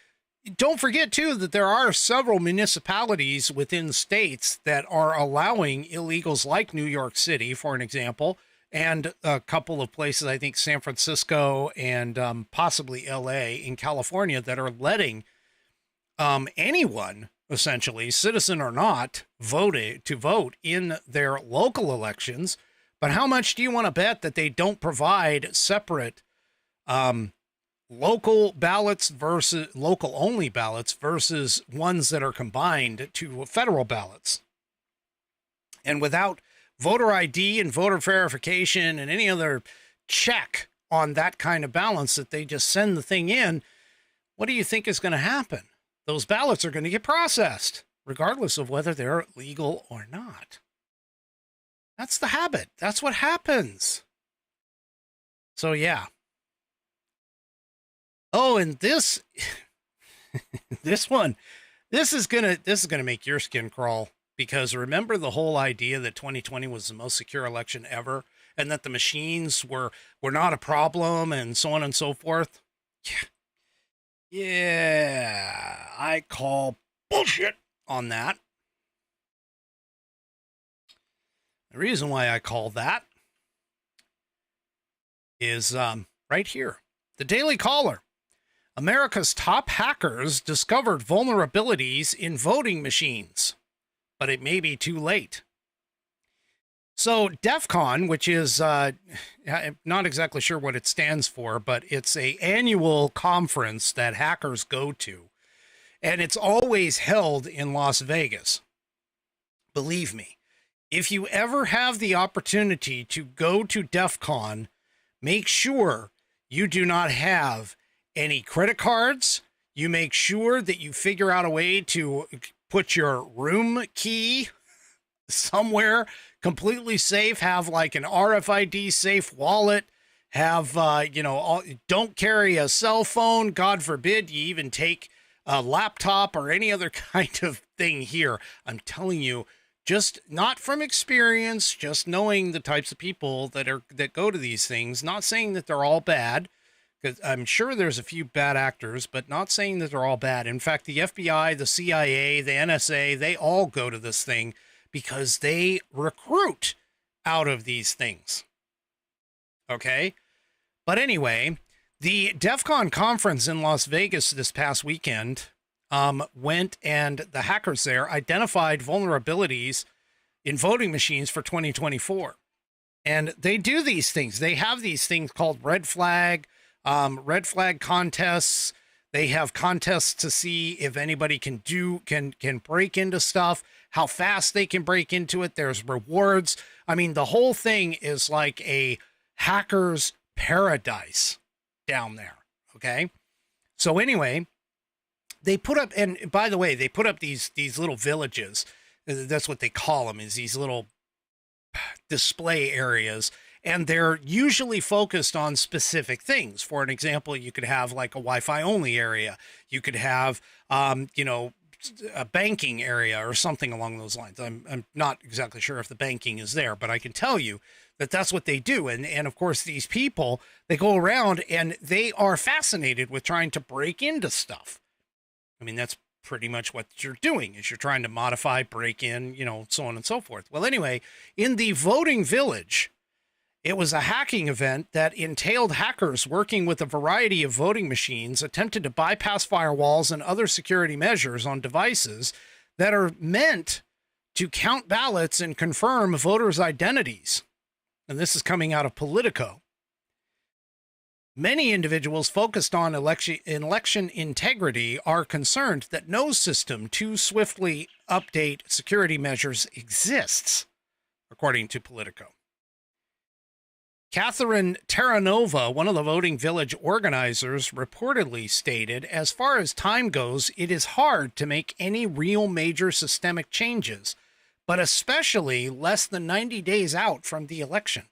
don't forget, too, that there are several municipalities within states that are allowing illegals, like New York City, for an example, and a couple of places, I think San Francisco and possibly LA in California, that are letting anyone, essentially, citizen or not, vote in their local elections. But how much do you want to bet that they don't provide separate local ballots versus local only ballots versus ones that are combined to federal ballots? And without voter ID and voter verification and any other check on that kind of balance, that they just send the thing in, what do you think is going to happen? Those ballots are going to get processed, regardless of whether they're legal or not. That's the habit. That's what happens. So, yeah. Oh, and this is gonna make your skin crawl, because remember the whole idea that 2020 was the most secure election ever, and that the machines were not a problem, and so on and so forth. Yeah, I call bullshit on that. The reason why I call that is right here. The Daily Caller. America's top hackers discovered vulnerabilities in voting machines, but it may be too late. So DEF CON, which is, I'm not exactly sure what it stands for, but it's an annual conference that hackers go to, and it's always held in Las Vegas. Believe me, if you ever have the opportunity to go to DEF CON, make sure you do not have any credit cards. You make sure that you figure out a way to put your room key somewhere completely safe, have like an RFID safe wallet, have, don't carry a cell phone. God forbid you even take a laptop or any other kind of thing here. I'm telling you, just not from experience, just knowing the types of people that go to these things, not saying that they're all bad, because I'm sure there's a few bad actors, but not saying that they're all bad. In fact, the FBI, the CIA, the NSA, they all go to this thing because they recruit out of these things. Okay? But anyway, the DEF CON conference in Las Vegas this past weekend went, and the hackers there identified vulnerabilities in voting machines for 2024. And they do these things. They have these things called red flag contests. They have contests to see if anybody can break into stuff, how fast they can break into it. There's rewards. I mean, the whole thing is like a hacker's paradise down there. Okay. So anyway, they put up, and by the way, they put up these little villages. That's what they call them, is these little display areas. And they're usually focused on specific things. For an example, you could have like a Wi-Fi only area. You could have, a banking area or something along those lines. I'm not exactly sure if the banking is there, but I can tell you that that's what they do. And of course, these people, they go around and they are fascinated with trying to break into stuff. I mean, that's pretty much what you're doing, is you're trying to modify, break in, so on and so forth. Well, anyway, in the voting village, it was a hacking event that entailed hackers working with a variety of voting machines, attempted to bypass firewalls and other security measures on devices that are meant to count ballots and confirm voters' identities. And this is coming out of Politico. Many individuals focused on election integrity are concerned that no system to swiftly update security measures exists, according to Politico. Catherine Terranova, one of the voting village organizers, reportedly stated, "As far as time goes, it is hard to make any real major systemic changes, but especially less than 90 days out from the election."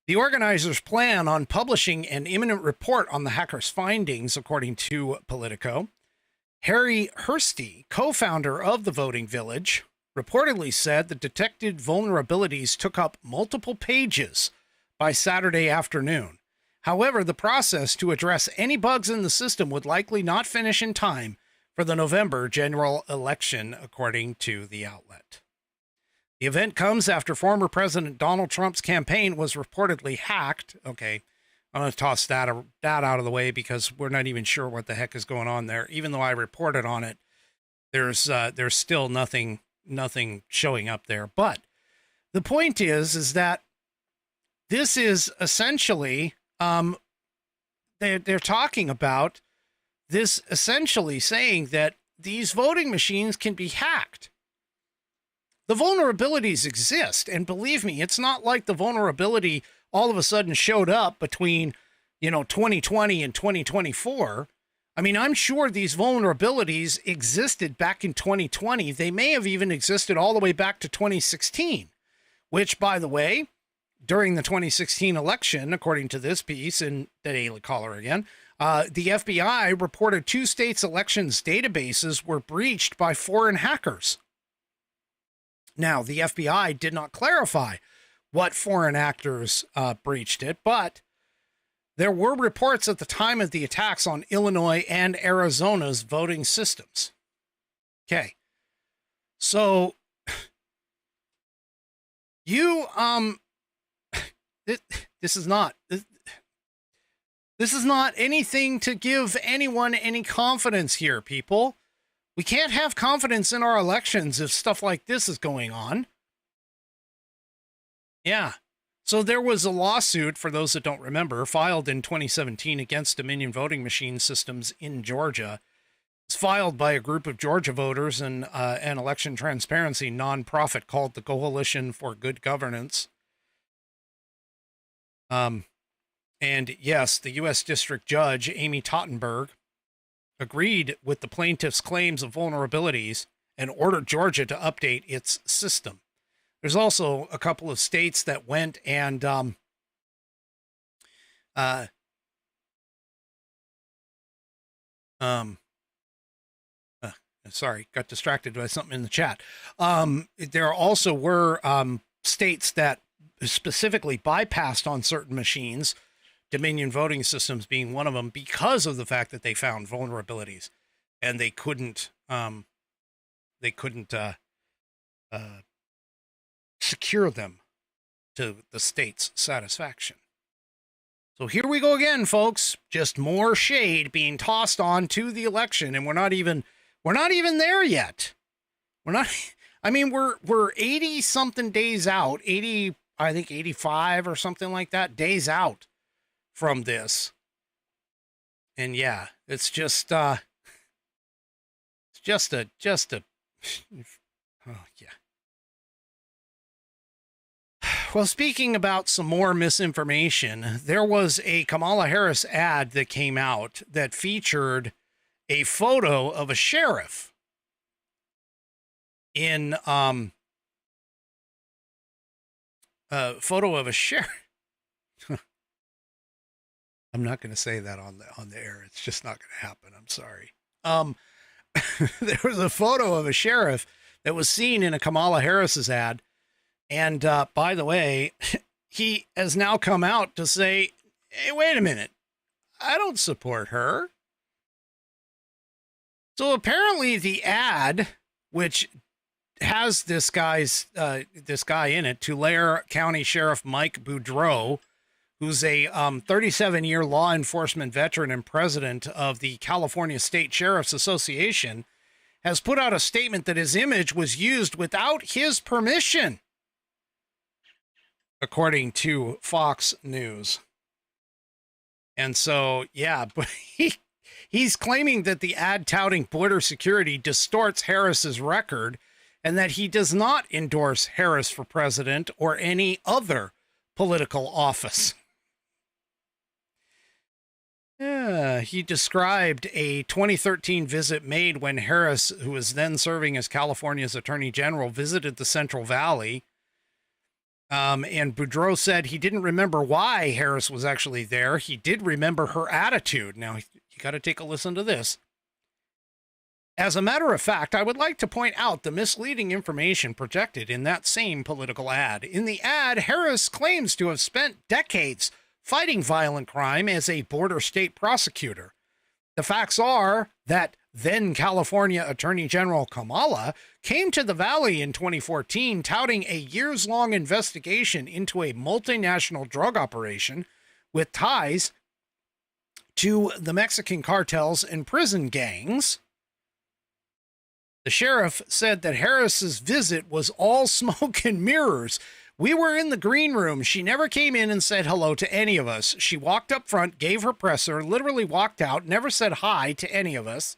The organizers plan on publishing an imminent report on the hackers' findings, according to Politico. Harry Hursty, co-founder of the Voting Village, reportedly said the detected vulnerabilities took up multiple pages by Saturday afternoon. However, the process to address any bugs in the system would likely not finish in time for the November general election, according to the outlet. The event comes after former President Donald Trump's campaign was reportedly hacked. Okay, I'm going to toss that out of the way because we're not even sure what the heck is going on there. Even though I reported on it, there's still nothing showing up there. But the point is that this is essentially, they're talking about this, essentially saying that these voting machines can be hacked. The vulnerabilities exist, and believe me, it's not like the vulnerability all of a sudden showed up between 2020 and 2024. I mean, I'm sure these vulnerabilities existed back in 2020. They may have even existed all the way back to 2016, which, by the way, during the 2016 election, according to this piece in the Daily Caller again, the FBI reported 2 states' elections databases were breached by foreign hackers. Now, the FBI did not clarify what foreign actors breached it, but there were reports at the time of the attacks on Illinois and Arizona's voting systems. Okay. So this is not anything to give anyone any confidence here, people. We can't have confidence in our elections if stuff like this is going on. Yeah. So there was a lawsuit, for those that don't remember, filed in 2017 against Dominion voting machine systems in Georgia. It's filed by a group of Georgia voters and an election transparency nonprofit called the Coalition for Good Governance. And yes, the U.S. District Judge, Amy Tottenberg, agreed with the plaintiff's claims of vulnerabilities and ordered Georgia to update its system. There's also a couple of states that went and sorry, got distracted by something in the chat. There also were states that specifically bypassed on certain machines, Dominion voting systems being one of them, because of the fact that they found vulnerabilities and they couldn't secure them to the state's satisfaction. So here we go again, folks. Just more shade being tossed on to the election, and we're not even there yet. We're 80 something days out, 80, I think 85 or something like that, days out from this. And yeah, it's just a oh yeah. Well, speaking about some more misinformation, there was a Kamala Harris ad that came out that featured a photo of a sheriff in I'm not going to say that on the air. It's just not going to happen. I'm sorry. There was a photo of a sheriff that was seen in a Kamala Harris's ad. And by the way, he has now come out to say, hey, wait a minute, I don't support her. So apparently the ad, which has this guy in it, Tulare County Sheriff Mike Boudreau, who's a 37-year law enforcement veteran and president of the California State Sheriff's Association, has put out a statement that his image was used without his permission, according to Fox News. And so, yeah, but he's claiming that the ad touting border security distorts Harris's record and that he does not endorse Harris for president or any other political office. Yeah, he described a 2013 visit made when Harris, who was then serving as California's Attorney General, visited the Central Valley. And Boudreau said he didn't remember why Harris was actually there. He did remember her attitude. Now, you got to take a listen to this. As a matter of fact, I would like to point out the misleading information projected in that same political ad. In the ad, Harris claims to have spent decades fighting violent crime as a border state prosecutor. The facts are that then California Attorney General Kamala came to the Valley in 2014 touting a years-long investigation into a multinational drug operation with ties to the Mexican cartels and prison gangs. The sheriff said that Harris's visit was all smoke and mirrors. We were in the green room. She never came in and said hello to any of us. She walked up front, gave her presser, literally walked out, never said hi to any of us.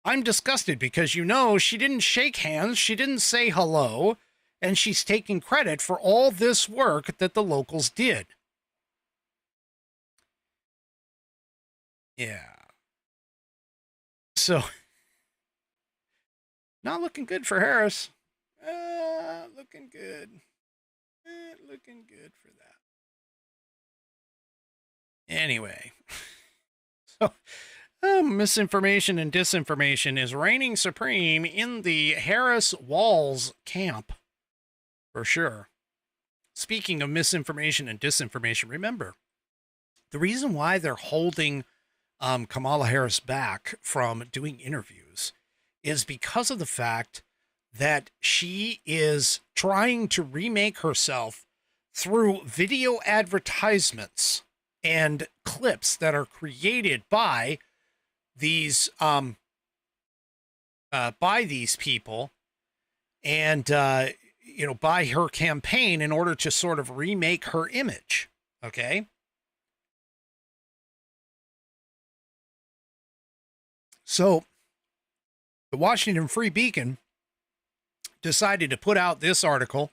I'm disgusted because, she didn't shake hands. She didn't say hello. And she's taking credit for all this work that the locals did. Yeah. So, not looking good for Harris. Looking good. Looking good for that. Anyway. So, misinformation and disinformation is reigning supreme in the Harris Walls camp, for sure. Speaking of misinformation and disinformation, remember, the reason why they're holding Kamala Harris back from doing interviews is because of the fact that she is trying to remake herself through video advertisements and clips that are created by these people and by her campaign in order to sort of remake her image. Okay. So the Washington Free Beacon decided to put out this article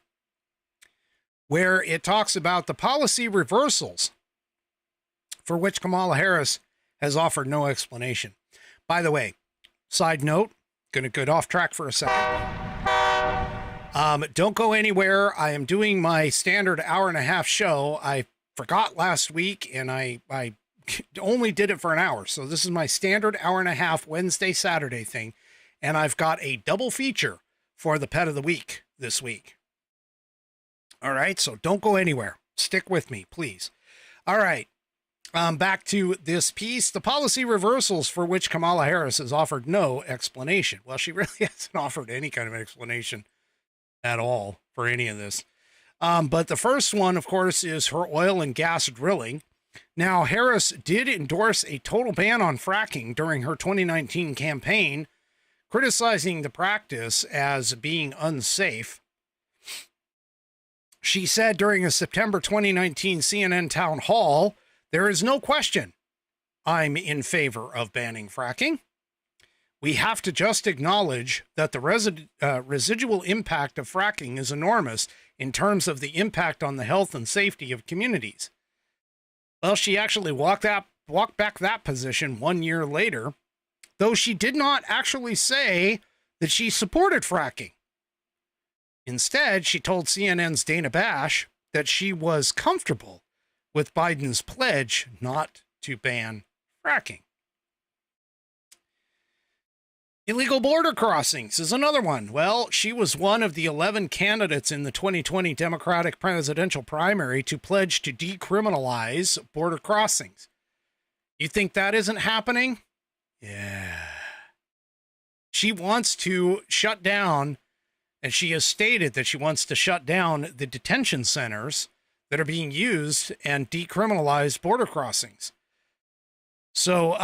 where it talks about the policy reversals for which Kamala Harris has offered no explanation. By the way, side note, going to get off track for a second. Don't go anywhere. I am doing my standard hour-and-a-half show. I forgot last week, and I only did it for an hour. So this is my standard hour-and-a-half Wednesday, Saturday thing. And I've got a double feature for the pet of the week this week. All right, so don't go anywhere. Stick with me, please. All right, back to this piece. The policy reversals for which Kamala Harris has offered no explanation. Well, she really hasn't offered any kind of explanation at all for any of this. But the first one, of course, is her oil and gas drilling. Now, Harris did endorse a total ban on fracking during her 2019 campaign, criticizing the practice as being unsafe. She said during a September 2019 CNN town hall, "There is no question I'm in favor of banning fracking. We have to just acknowledge that the residual impact of fracking is enormous in terms of the impact on the health and safety of communities." Well, she actually walked back that position 1 year later, though she did not actually say that she supported fracking. Instead, she told CNN's Dana Bash that she was comfortable with Biden's pledge not to ban fracking. Illegal border crossings is another one. Well, she was one of the 11 candidates in the 2020 Democratic presidential primary to pledge to decriminalize border crossings. You think that isn't happening? Yeah. She wants to shut down, and she has stated that she wants to shut down the detention centers that are being used and decriminalize border crossings. So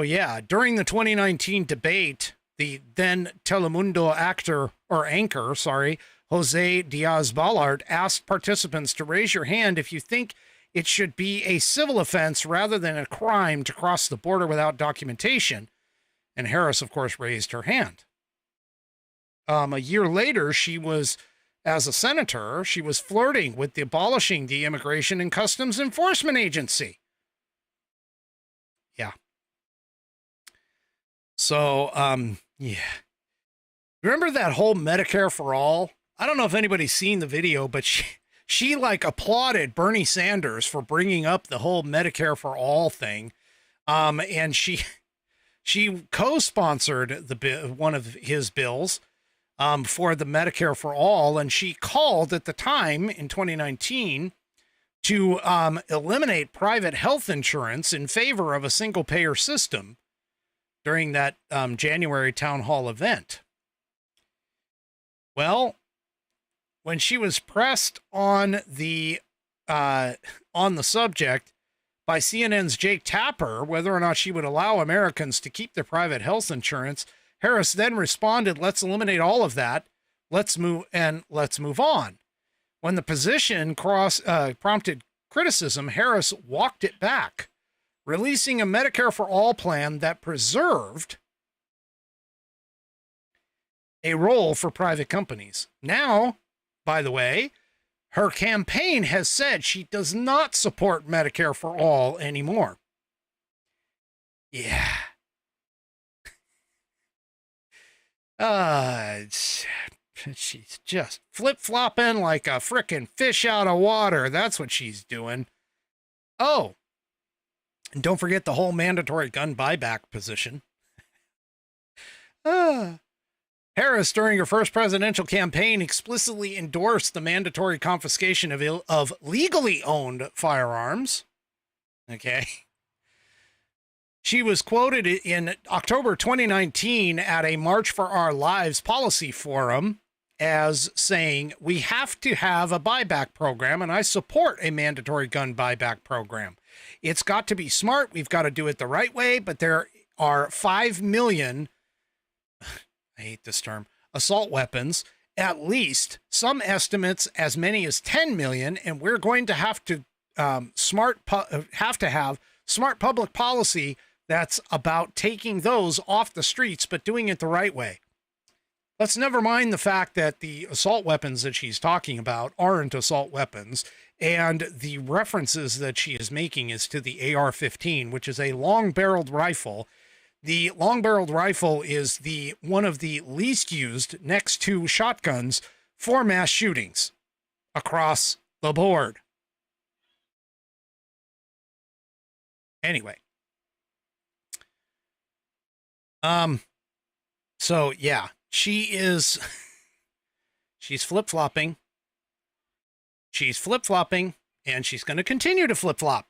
yeah, during the 2019 debate, the then Telemundo anchor, Jose Diaz-Balart asked participants to raise your hand if you think it should be a civil offense rather than a crime to cross the border without documentation. And Harris, of course, raised her hand. A year later, as a senator, she was flirting with abolishing the Immigration and Customs Enforcement Agency. Yeah. So, yeah. Remember that whole Medicare for All? I don't know if anybody's seen the video, but she like applauded Bernie Sanders for bringing up the whole Medicare for All thing. And she co-sponsored one of his bills for the Medicare for All, and she called at the time in 2019 to eliminate private health insurance in favor of a single-payer system during that January town hall event. Well, when she was pressed on the subject by CNN's Jake Tapper, whether or not she would allow Americans to keep their private health insurance, Harris then responded, "Let's eliminate all of that. Let's move on." When the position prompted criticism, Harris walked it back, releasing a Medicare for All plan that preserved a role for private companies. Now, by the way, her campaign has said she does not support Medicare for All anymore. Yeah. She's just flip-flopping like a frickin' fish out of water. That's what she's doing. Oh, and don't forget the whole mandatory gun buyback position. Harris, during her first presidential campaign, explicitly endorsed the mandatory confiscation of legally owned firearms. Okay. She was quoted in October 2019 at a March for Our Lives policy forum as saying, "We have to have a buyback program, and I support a mandatory gun buyback program. It's got to be smart. We've got to do it the right way, but there are 5 million, I hate this term, assault weapons, at least some estimates as many as 10 million, and we're going to have to have smart public policy that's about taking those off the streets, but doing it the right way." Let's never mind the fact that the assault weapons that she's talking about aren't assault weapons, and the references that she is making is to the AR-15, which is a long-barreled rifle. The long-barreled rifle is the one of the least used next to shotguns for mass shootings across the board. Anyway. So yeah, she's flip-flopping. She's flip-flopping, and she's going to continue to flip-flop.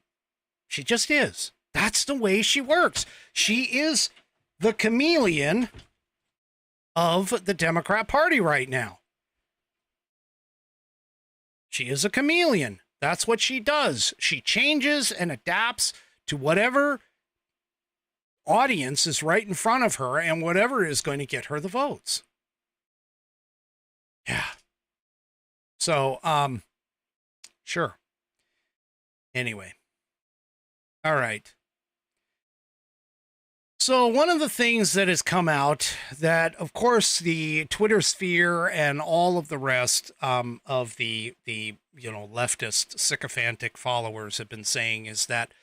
She just is. That's the way she works. She is the chameleon of the Democrat Party right now. She is a chameleon. That's what she does. She changes and adapts to whatever audience is right in front of her and whatever is going to get her the votes. Yeah. So, sure. Anyway. All right. So one of the things that has come out that, of course, the Twitter sphere and all of the rest of the leftist sycophantic followers have been saying is that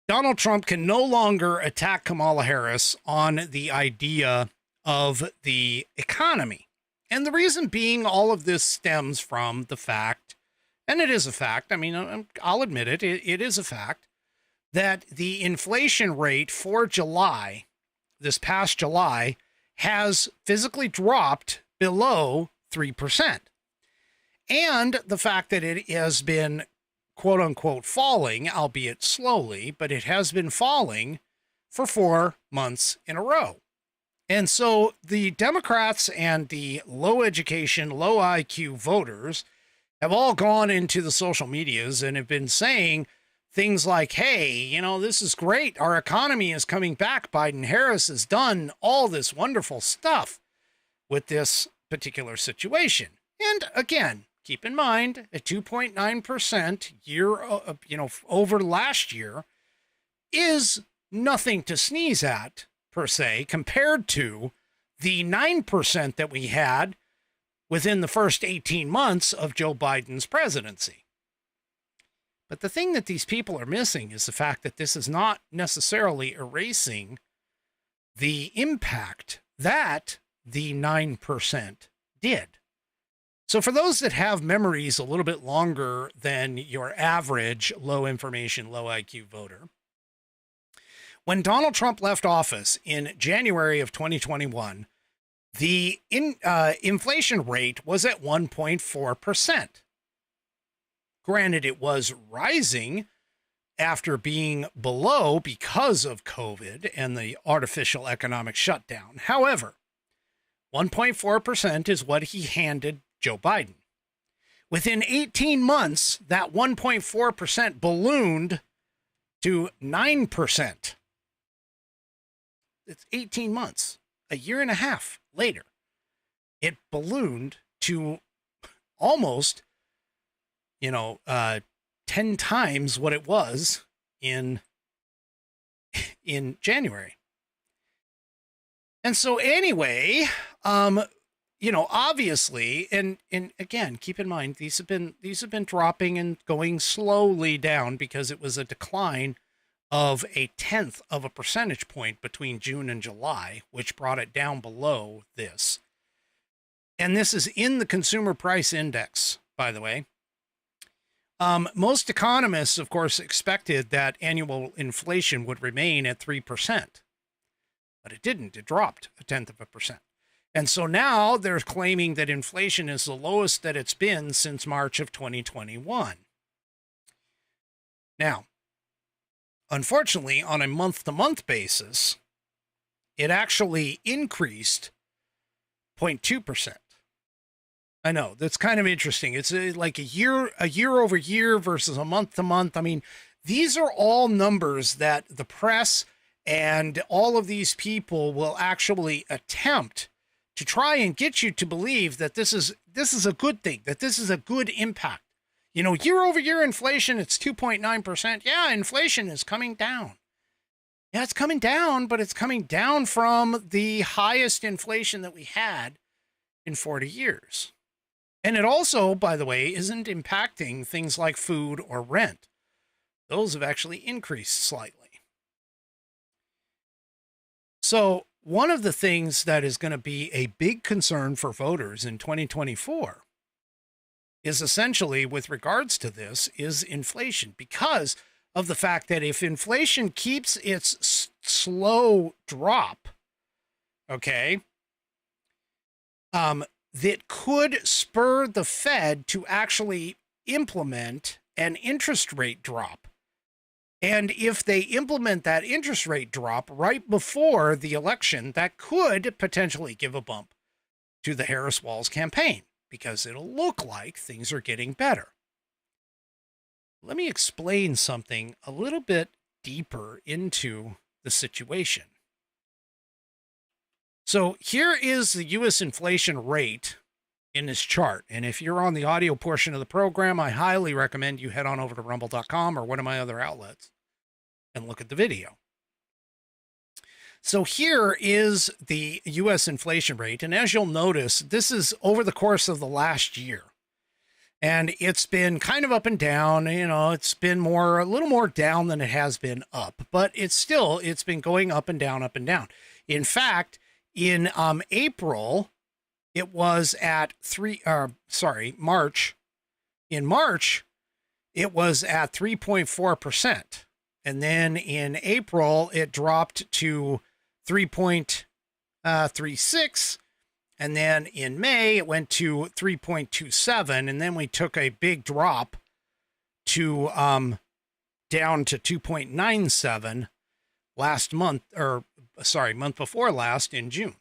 Donald Trump can no longer attack Kamala Harris on the idea of the economy. And the reason being, all of this stems from the fact, and it is a fact, I mean, I'll admit it, it is a fact, that the inflation rate for July, this past July, has physically dropped below 3%. And the fact that it has been, quote unquote, falling, albeit slowly, but it has been falling for 4 months in a row. And so the Democrats and the low education, low IQ voters have all gone into the social medias and have been saying things like, hey, this is great. Our economy is coming back. Biden-Harris has done all this wonderful stuff with this particular situation. And again, keep in mind, a 2.9% year, over last year is nothing to sneeze at, per se, compared to the 9% that we had within the first 18 months of Joe Biden's presidency. But the thing that these people are missing is the fact that this is not necessarily erasing the impact that the 9% did. So for those that have memories a little bit longer than your average low information, low IQ voter, when Donald Trump left office in January of 2021, the inflation rate was at 1.4%. Granted, it was rising after being below because of COVID and the artificial economic shutdown. However, 1.4% is what he handed Joe Biden. Within 18 months, that 1.4% ballooned to 9%. It's 18 months, a year and a half later. It ballooned to almost 10 times what it was in January. And so anyway, obviously, and again, keep in mind, these have been dropping and going slowly down because it was a decline of 0.1 of a percentage point between June and July, which brought it down below this. And this is in the consumer price index, by the way. Most economists, of course, expected that annual inflation would remain at 3%, but it didn't. It dropped 0.1%. And so now they're claiming that inflation is the lowest that it's been since March of 2021. Now, unfortunately, on a month-to-month basis, it actually increased 0.2%. I know, that's kind of interesting. It's like a year over year versus a month to month. I mean, these are all numbers that the press and all of these people will actually attempt to try and get you to believe that this is a good thing, that this is a good impact. Year over year inflation, it's 2.9%. Yeah, inflation is coming down. Yeah, it's coming down, but it's coming down from the highest inflation that we had in 40 years. And it also, by the way, isn't impacting things like food or rent. Those have actually increased slightly. So one of the things that is going to be a big concern for voters in 2024 is essentially, with regards to this, is inflation, because of the fact that if inflation keeps its slow drop, okay, that could spur the Fed to actually implement an interest rate drop. And if they implement that interest rate drop right before the election, that could potentially give a bump to the Harris-Walz campaign, because it'll look like things are getting better. Let me explain something a little bit deeper into the situation. So here is the U.S. inflation rate in this chart. And if you're on the audio portion of the program, I highly recommend you head on over to rumble.com or one of my other outlets and look at the video. So here is the U.S. inflation rate. And as you'll notice, this is over the course of the last year. And it's been kind of up and down. You know, it's been a little more down than it has been up, but it's been going up and down, up and down. In fact, in April, it was at March. In March, it was at 3.4%. And then in April, it dropped to 3.36. And then in May, it went to 3.27. And then we took a big drop to down to 2.97 month before last in June.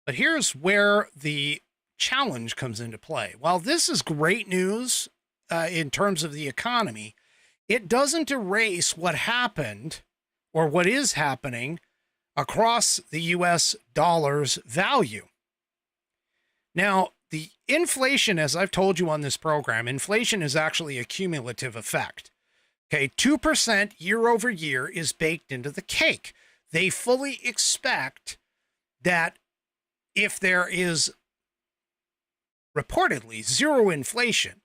But here's where the challenge comes into play. While this is great news in terms of the economy, it doesn't erase what happened or what is happening across the U.S. dollar's value. Now, the inflation, as I've told you on this program, inflation is actually a cumulative effect. Okay, 2% year over year is baked into the cake. They fully expect that if there is reportedly zero inflation,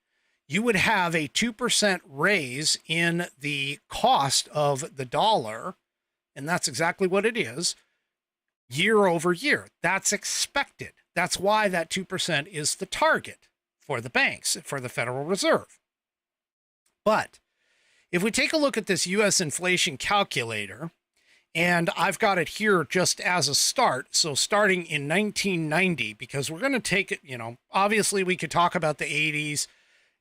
you would have a 2% raise in the cost of the dollar, and that's exactly what it is, year over year. That's expected. That's why that 2% is the target for the banks, for the Federal Reserve. But if we take a look at this U.S. inflation calculator, and I've got it here just as a start. So starting in 1990, because we're going to take it, obviously we could talk about the 80s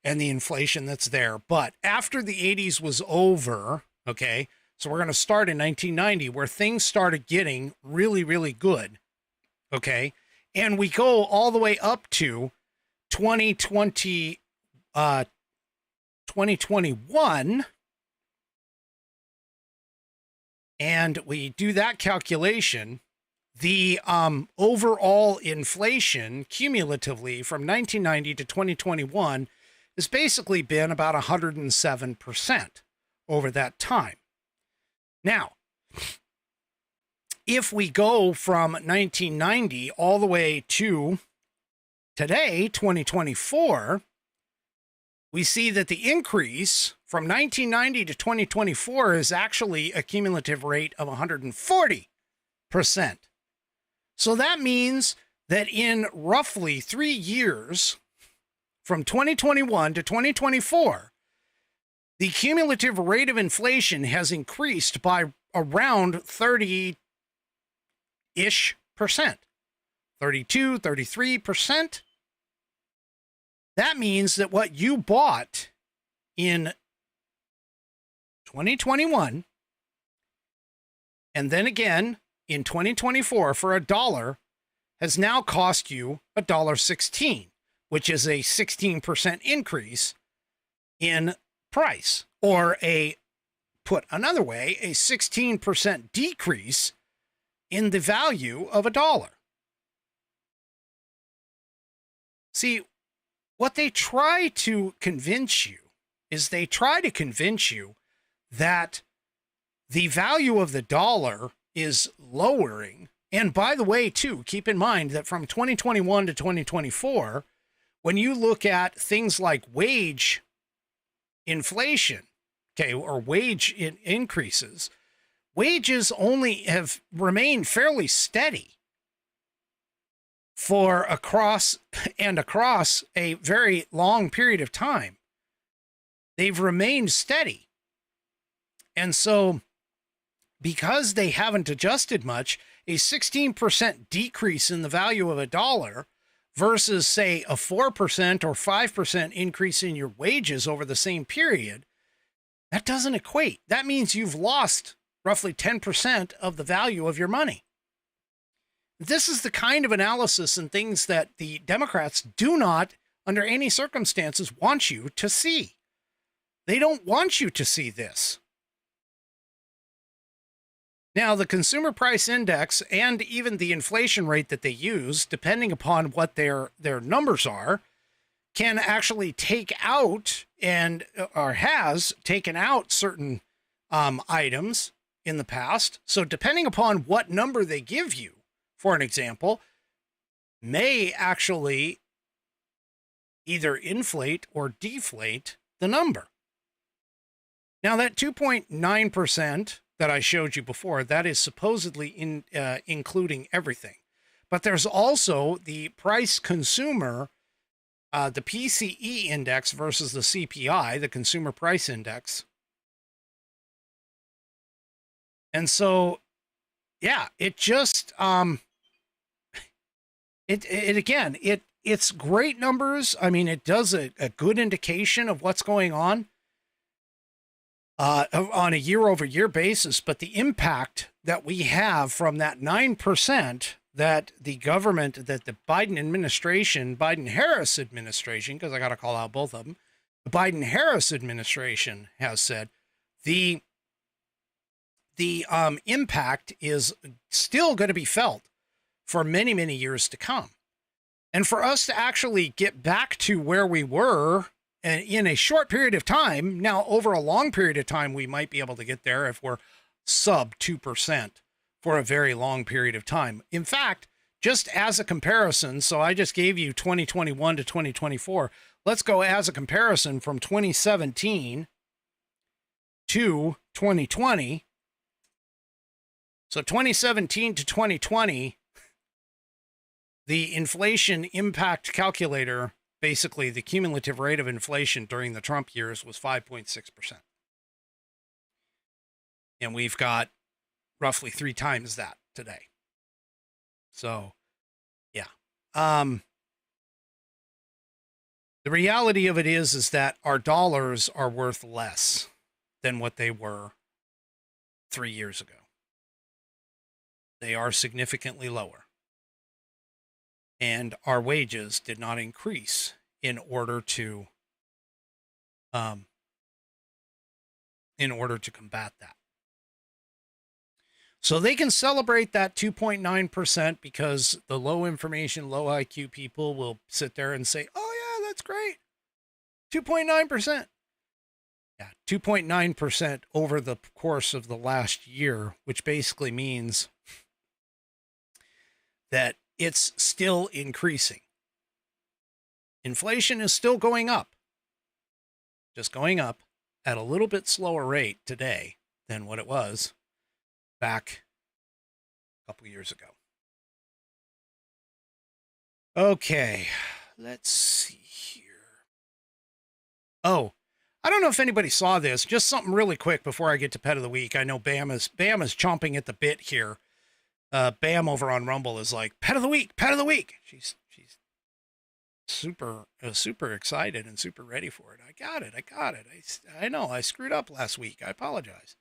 and the inflation that's there. But after the 80s was over, okay, so we're going to start in 1990 where things started getting really, really good, okay? And we go all the way up to 2021, and we do that calculation, the overall inflation cumulatively from 1990 to 2021 has basically been about 107% over that time. Now, if we go from 1990 all the way to today, 2024, we see that the increase from 1990 to 2024 is actually a cumulative rate of 140%. So that means that in roughly 3 years, from 2021 to 2024, the cumulative rate of inflation has increased by around 30-ish percent, 32, 33%. That means that what you bought in 2021 and then again in 2024 for $1 has now cost you $1.16, which is a 16% increase in price, or put another way, a 16% decrease in the value of $1. See, what they try to convince you is that the value of the dollar is lowering And by the way, too, keep in mind that from 2021 to 2024, when you look at things like wage inflation, okay, or wage increases, wages only have remained fairly steady for across a very long period of time. They've remained steady. And so because they haven't adjusted much, a 16% decrease in the value of a dollar versus, say, a 4% or 5% increase in your wages over the same period, that doesn't equate. That means you've lost roughly 10% of the value of your money. This is the kind of analysis and things that the Democrats do not, under any circumstances, want you to see. They don't want you to see this. Now, the consumer price index and even the inflation rate that they use, depending upon what their numbers are, can actually take out or has taken out certain items in the past. So depending upon what number they give you, for an example, may actually either inflate or deflate the number. Now, that 2.9% that I showed you before, that is supposedly including everything. But there's also the price consumer, the PCE index versus the CPI, the consumer price index. And so, yeah, it just, it's great numbers. I mean, it does a good indication of what's going on a year-over-year basis, but the impact that we have from that 9% that the government, that the Biden administration, Biden-Harris administration, because I got to call out both of them, the Biden-Harris administration has said, the impact is still going to be felt for many, many years to come. And for us to actually get back to where we were in a short period of time, now over a long period of time, we might be able to get there if we're sub 2% for a very long period of time. In fact, just as a comparison, so I just gave you 2021 to 2024. Let's go as a comparison from 2017 to 2020. So 2017 to 2020, the inflation impact calculator, basically the cumulative rate of inflation during the Trump years, was 5.6%. And we've got roughly 3 times that today. So, yeah. The reality of it is that our dollars are worth less than what they were 3 years ago. They are significantly lower. And our wages did not increase in order to combat that. So they can celebrate that 2.9% because the low information, low IQ people will sit there and say, oh yeah, that's great. 2.9%. Yeah, 2.9% over the course of the last year, which basically means that it's still increasing. Inflation is still going up, just going up at a little bit slower rate today than what it was back a couple years ago. Okay, let's see here. Oh, I don't know if anybody saw this. Just something really quick before I get to Pet of the Week. I know Bam is chomping at the bit here. Bam over on Rumble is like, Pet of the Week, Pet of the Week. She's super excited and super ready for it. I got it. I know I screwed up last week. I apologize.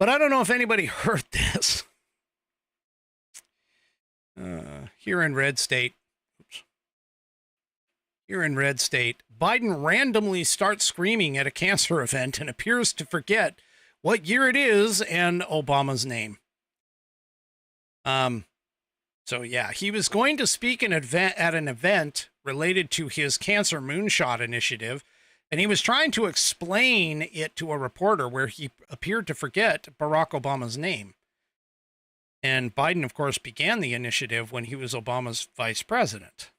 But I don't know if anybody heard this. Here in Red State, Biden randomly starts screaming at a cancer event and appears to forget what year it is and Obama's name. So yeah, he was going to speak at an event related to his cancer moonshot initiative, and he was trying to explain it to a reporter where he appeared to forget Barack Obama's name. And Biden, of course, began the initiative when he was Obama's vice president.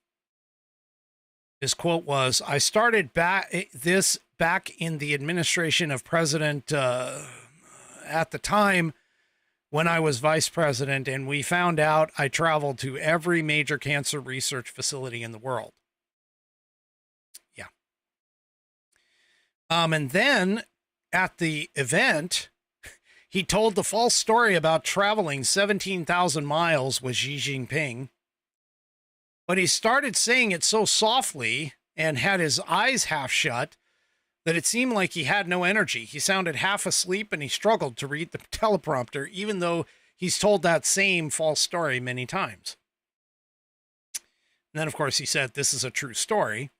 His quote was, "I started back in the administration of President at the time when I was vice president, and we found out I traveled to every major cancer research facility in the world." Yeah. And then at the event, he told the false story about traveling 17,000 miles with Xi Jinping. But he started saying it so softly and had his eyes half shut that it seemed like he had no energy. He sounded half asleep and he struggled to read the teleprompter, even though he's told that same false story many times. And then, of course, he said, "This is a true story."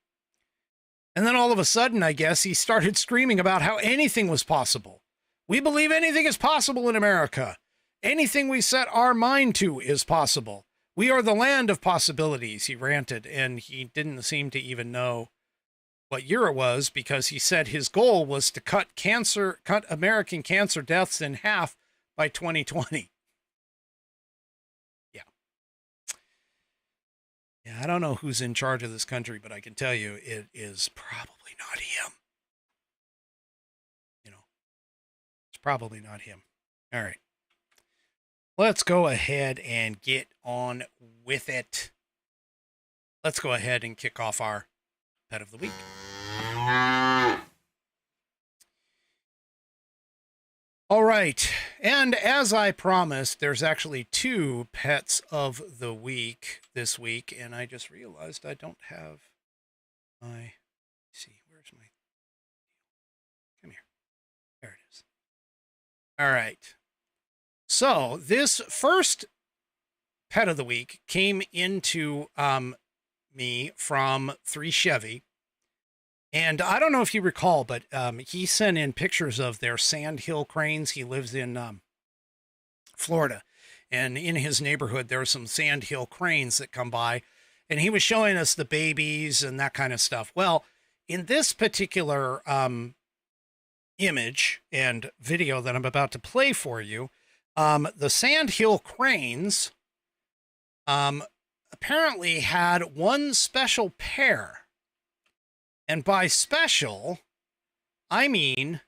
And then all of a sudden, I guess, he started screaming about how anything was possible. "We believe anything is possible in America. Anything we set our mind to is possible. We are the land of possibilities," he ranted, and he didn't seem to even know what year it was, because he said his goal was to cut American cancer deaths in half by 2020. Yeah. Yeah, I don't know who's in charge of this country, but I can tell you it is probably not him. You know, it's probably not him. All right. Let's go ahead and get on with it. Let's go ahead and kick off our Pet of the Week. All right. And as I promised, there's actually 2 Pets of the Week this week. And I just realized I don't have my, where's my, come here. There it is. All right. So this first Pet of the Week came into me from 3 Chevy. And I don't know if you recall, but he sent in pictures of their sandhill cranes. He lives in Florida. And in his neighborhood, there are some sandhill cranes that come by. And he was showing us the babies and that kind of stuff. Well, in this particular image and video that I'm about to play for you, the sandhill cranes apparently had one special pair. And by special, I mean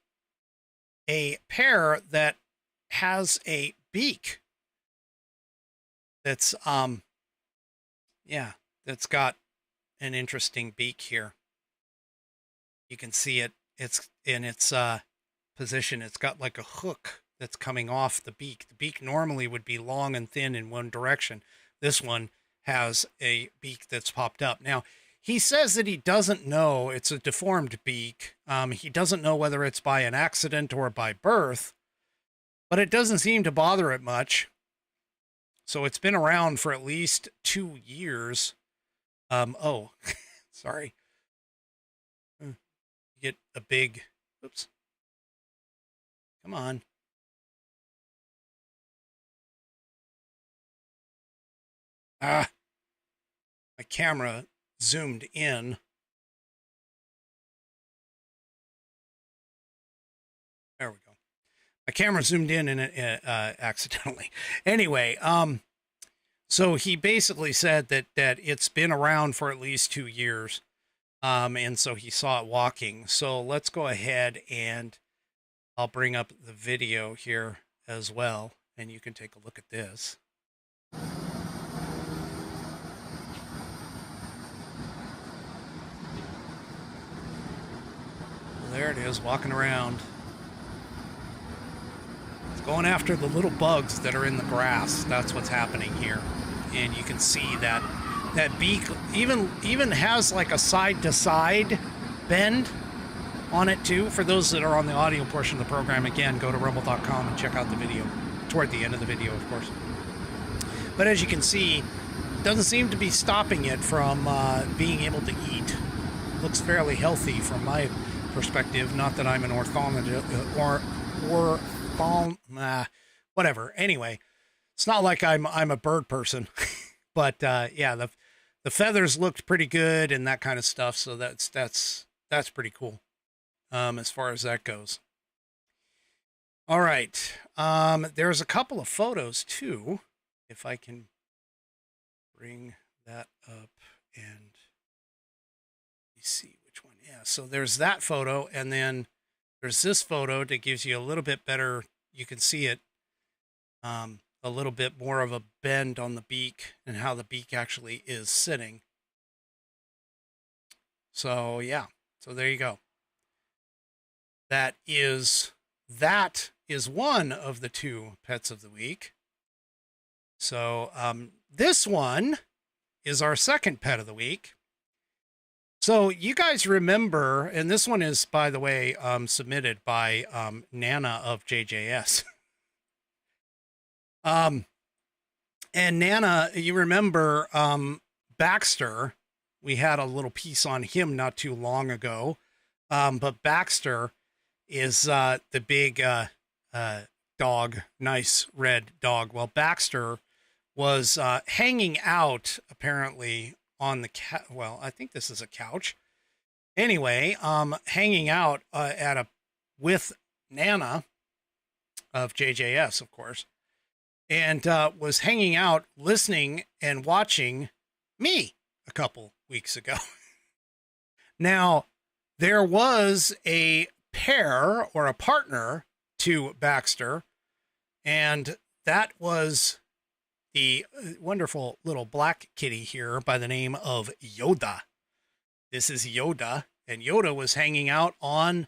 a pair that has a beak that's, that's got an interesting beak here. You can see it. It's in its position. It's got like a hook that's coming off the beak. The beak normally would be long and thin in one direction. This one has a beak that's popped up. Now, he says that he doesn't know, it's a deformed beak. He doesn't know whether it's by an accident or by birth, but it doesn't seem to bother it much. So it's been around for at least 2 years. Oh, sorry. You get a big, oops. Come on. My camera zoomed in. There we go. My camera zoomed in and accidentally. Anyway, so he basically said that it's been around for at least 2 years. And so he saw it walking. So let's go ahead and I'll bring up the video here as well, and you can take a look at this. There it is, walking around. It's going after the little bugs that are in the grass. That's what's happening here. And you can see that beak even has like a side-to-side bend on it too. For those that are on the audio portion of the program, again, go to rumble.com and check out the video. Toward the end of the video, of course. But as you can see, it doesn't seem to be stopping it from being able to eat. It looks fairly healthy from my perspective. Not that I'm an ornithologist whatever. Anyway, it's not like I'm a bird person, but yeah, the feathers looked pretty good and that kind of stuff. So that's pretty cool as far as that goes. All right, there's a couple of photos too if I can bring that up and see which one. Yeah, so there's that photo, and then there's this photo that gives you a little bit better, you can see it, a little bit more of a bend on the beak and how the beak actually is sitting. So yeah, so there you go. That is one of the 2 pets of the week. So this one is our second pet of the week. So you guys remember, and this one is, by the way, submitted by Nana of JJS. And Nana, you remember Baxter. We had a little piece on him not too long ago. But Baxter is the big dog, nice red dog. Well, Baxter was hanging out apparently on the well, I think this is a couch. Anyway, hanging out with Nana of JJS, of course, and was hanging out, listening and watching me a couple weeks ago. Now, there was a pair or a partner to Baxter, and that was the wonderful little black kitty here by the name of Yoda. This is Yoda, and Yoda was hanging out on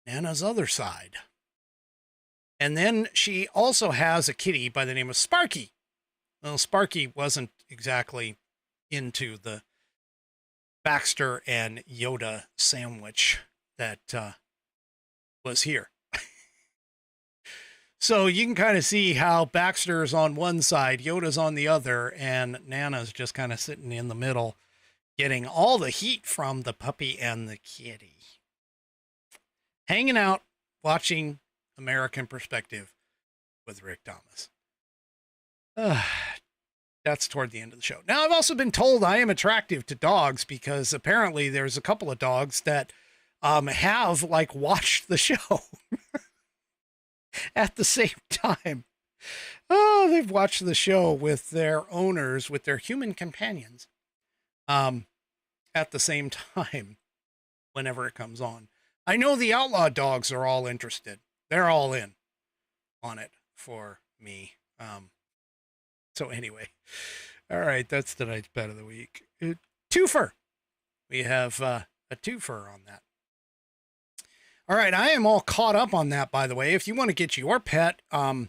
Nana's other side. And then she also has a kitty by the name of Sparky. Well, Sparky wasn't exactly into the Baxter and Yoda sandwich that was here. So you can kind of see how Baxter's on one side, Yoda's on the other, and Nana's just kind of sitting in the middle, getting all the heat from the puppy and the kitty. Hanging out, watching American Perspective with Rick Thomas. That's toward the end of the show. Now, I've also been told I am attractive to dogs because apparently there's a couple of dogs that have like watched the show at the same time. Oh, they've watched the show with their owners, with their human companions, at the same time whenever it comes on. I know the outlaw dogs are all interested. They're all in on it for me. So anyway, all right, that's tonight's pet of the week. Twofer. We have a twofer on that. All right, I am all caught up on that, by the way. If you want to get your pet, oh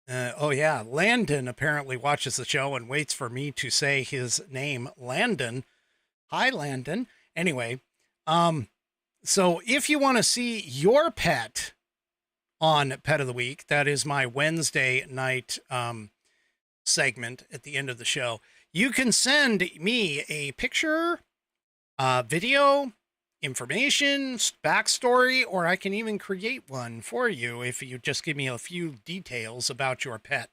yeah, Landon apparently watches the show and waits for me to say his name, Landon. Hi, Landon. Anyway, so if you want to see your pet on Pet of the Week, that is my Wednesday night segment at the end of the show, you can send me a picture, video, information, backstory, or I can even create one for you if you just give me a few details about your pet.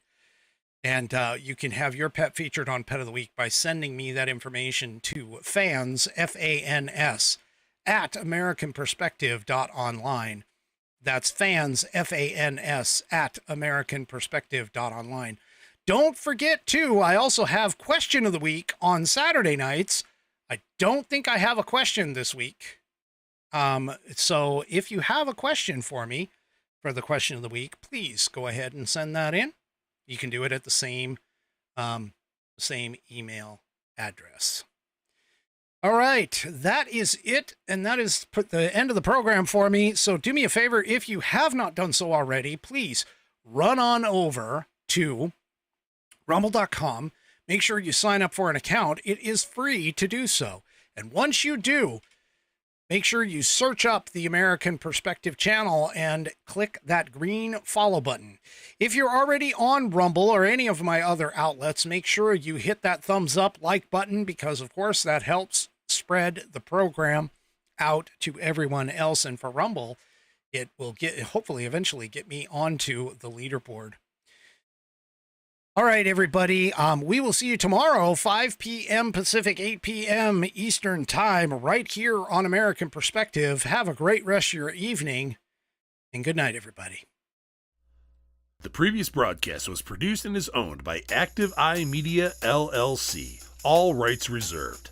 And you can have your pet featured on Pet of the Week by sending me that information to fans, F-A-N-S, at AmericanPerspective.online. That's fans, F-A-N-S, at AmericanPerspective.online. Don't forget, too, I also have Question of the Week on Saturday nights. I don't think I have a question this week. So if you have a question for me for the Question of the Week, please go ahead and send that in. You can do it at the same email address. All right, that is it, and that is the end of the program for me. So do me a favor, if you have not done so already, please run on over to rumble.com. Make sure you sign up for an account. It is free to do so. And once you do, make sure you search up the American Perspective channel and click that green follow button. If you're already on Rumble or any of my other outlets, make sure you hit that thumbs up like button because, of course, that helps spread the program out to everyone else. And for Rumble, it will hopefully eventually get me onto the leaderboard. All right, everybody. We will see you tomorrow, 5 p.m. Pacific, 8 p.m. Eastern Time, right here on American Perspective. Have a great rest of your evening, and good night, everybody. The previous broadcast was produced and is owned by Active Eye Media LLC. All rights reserved.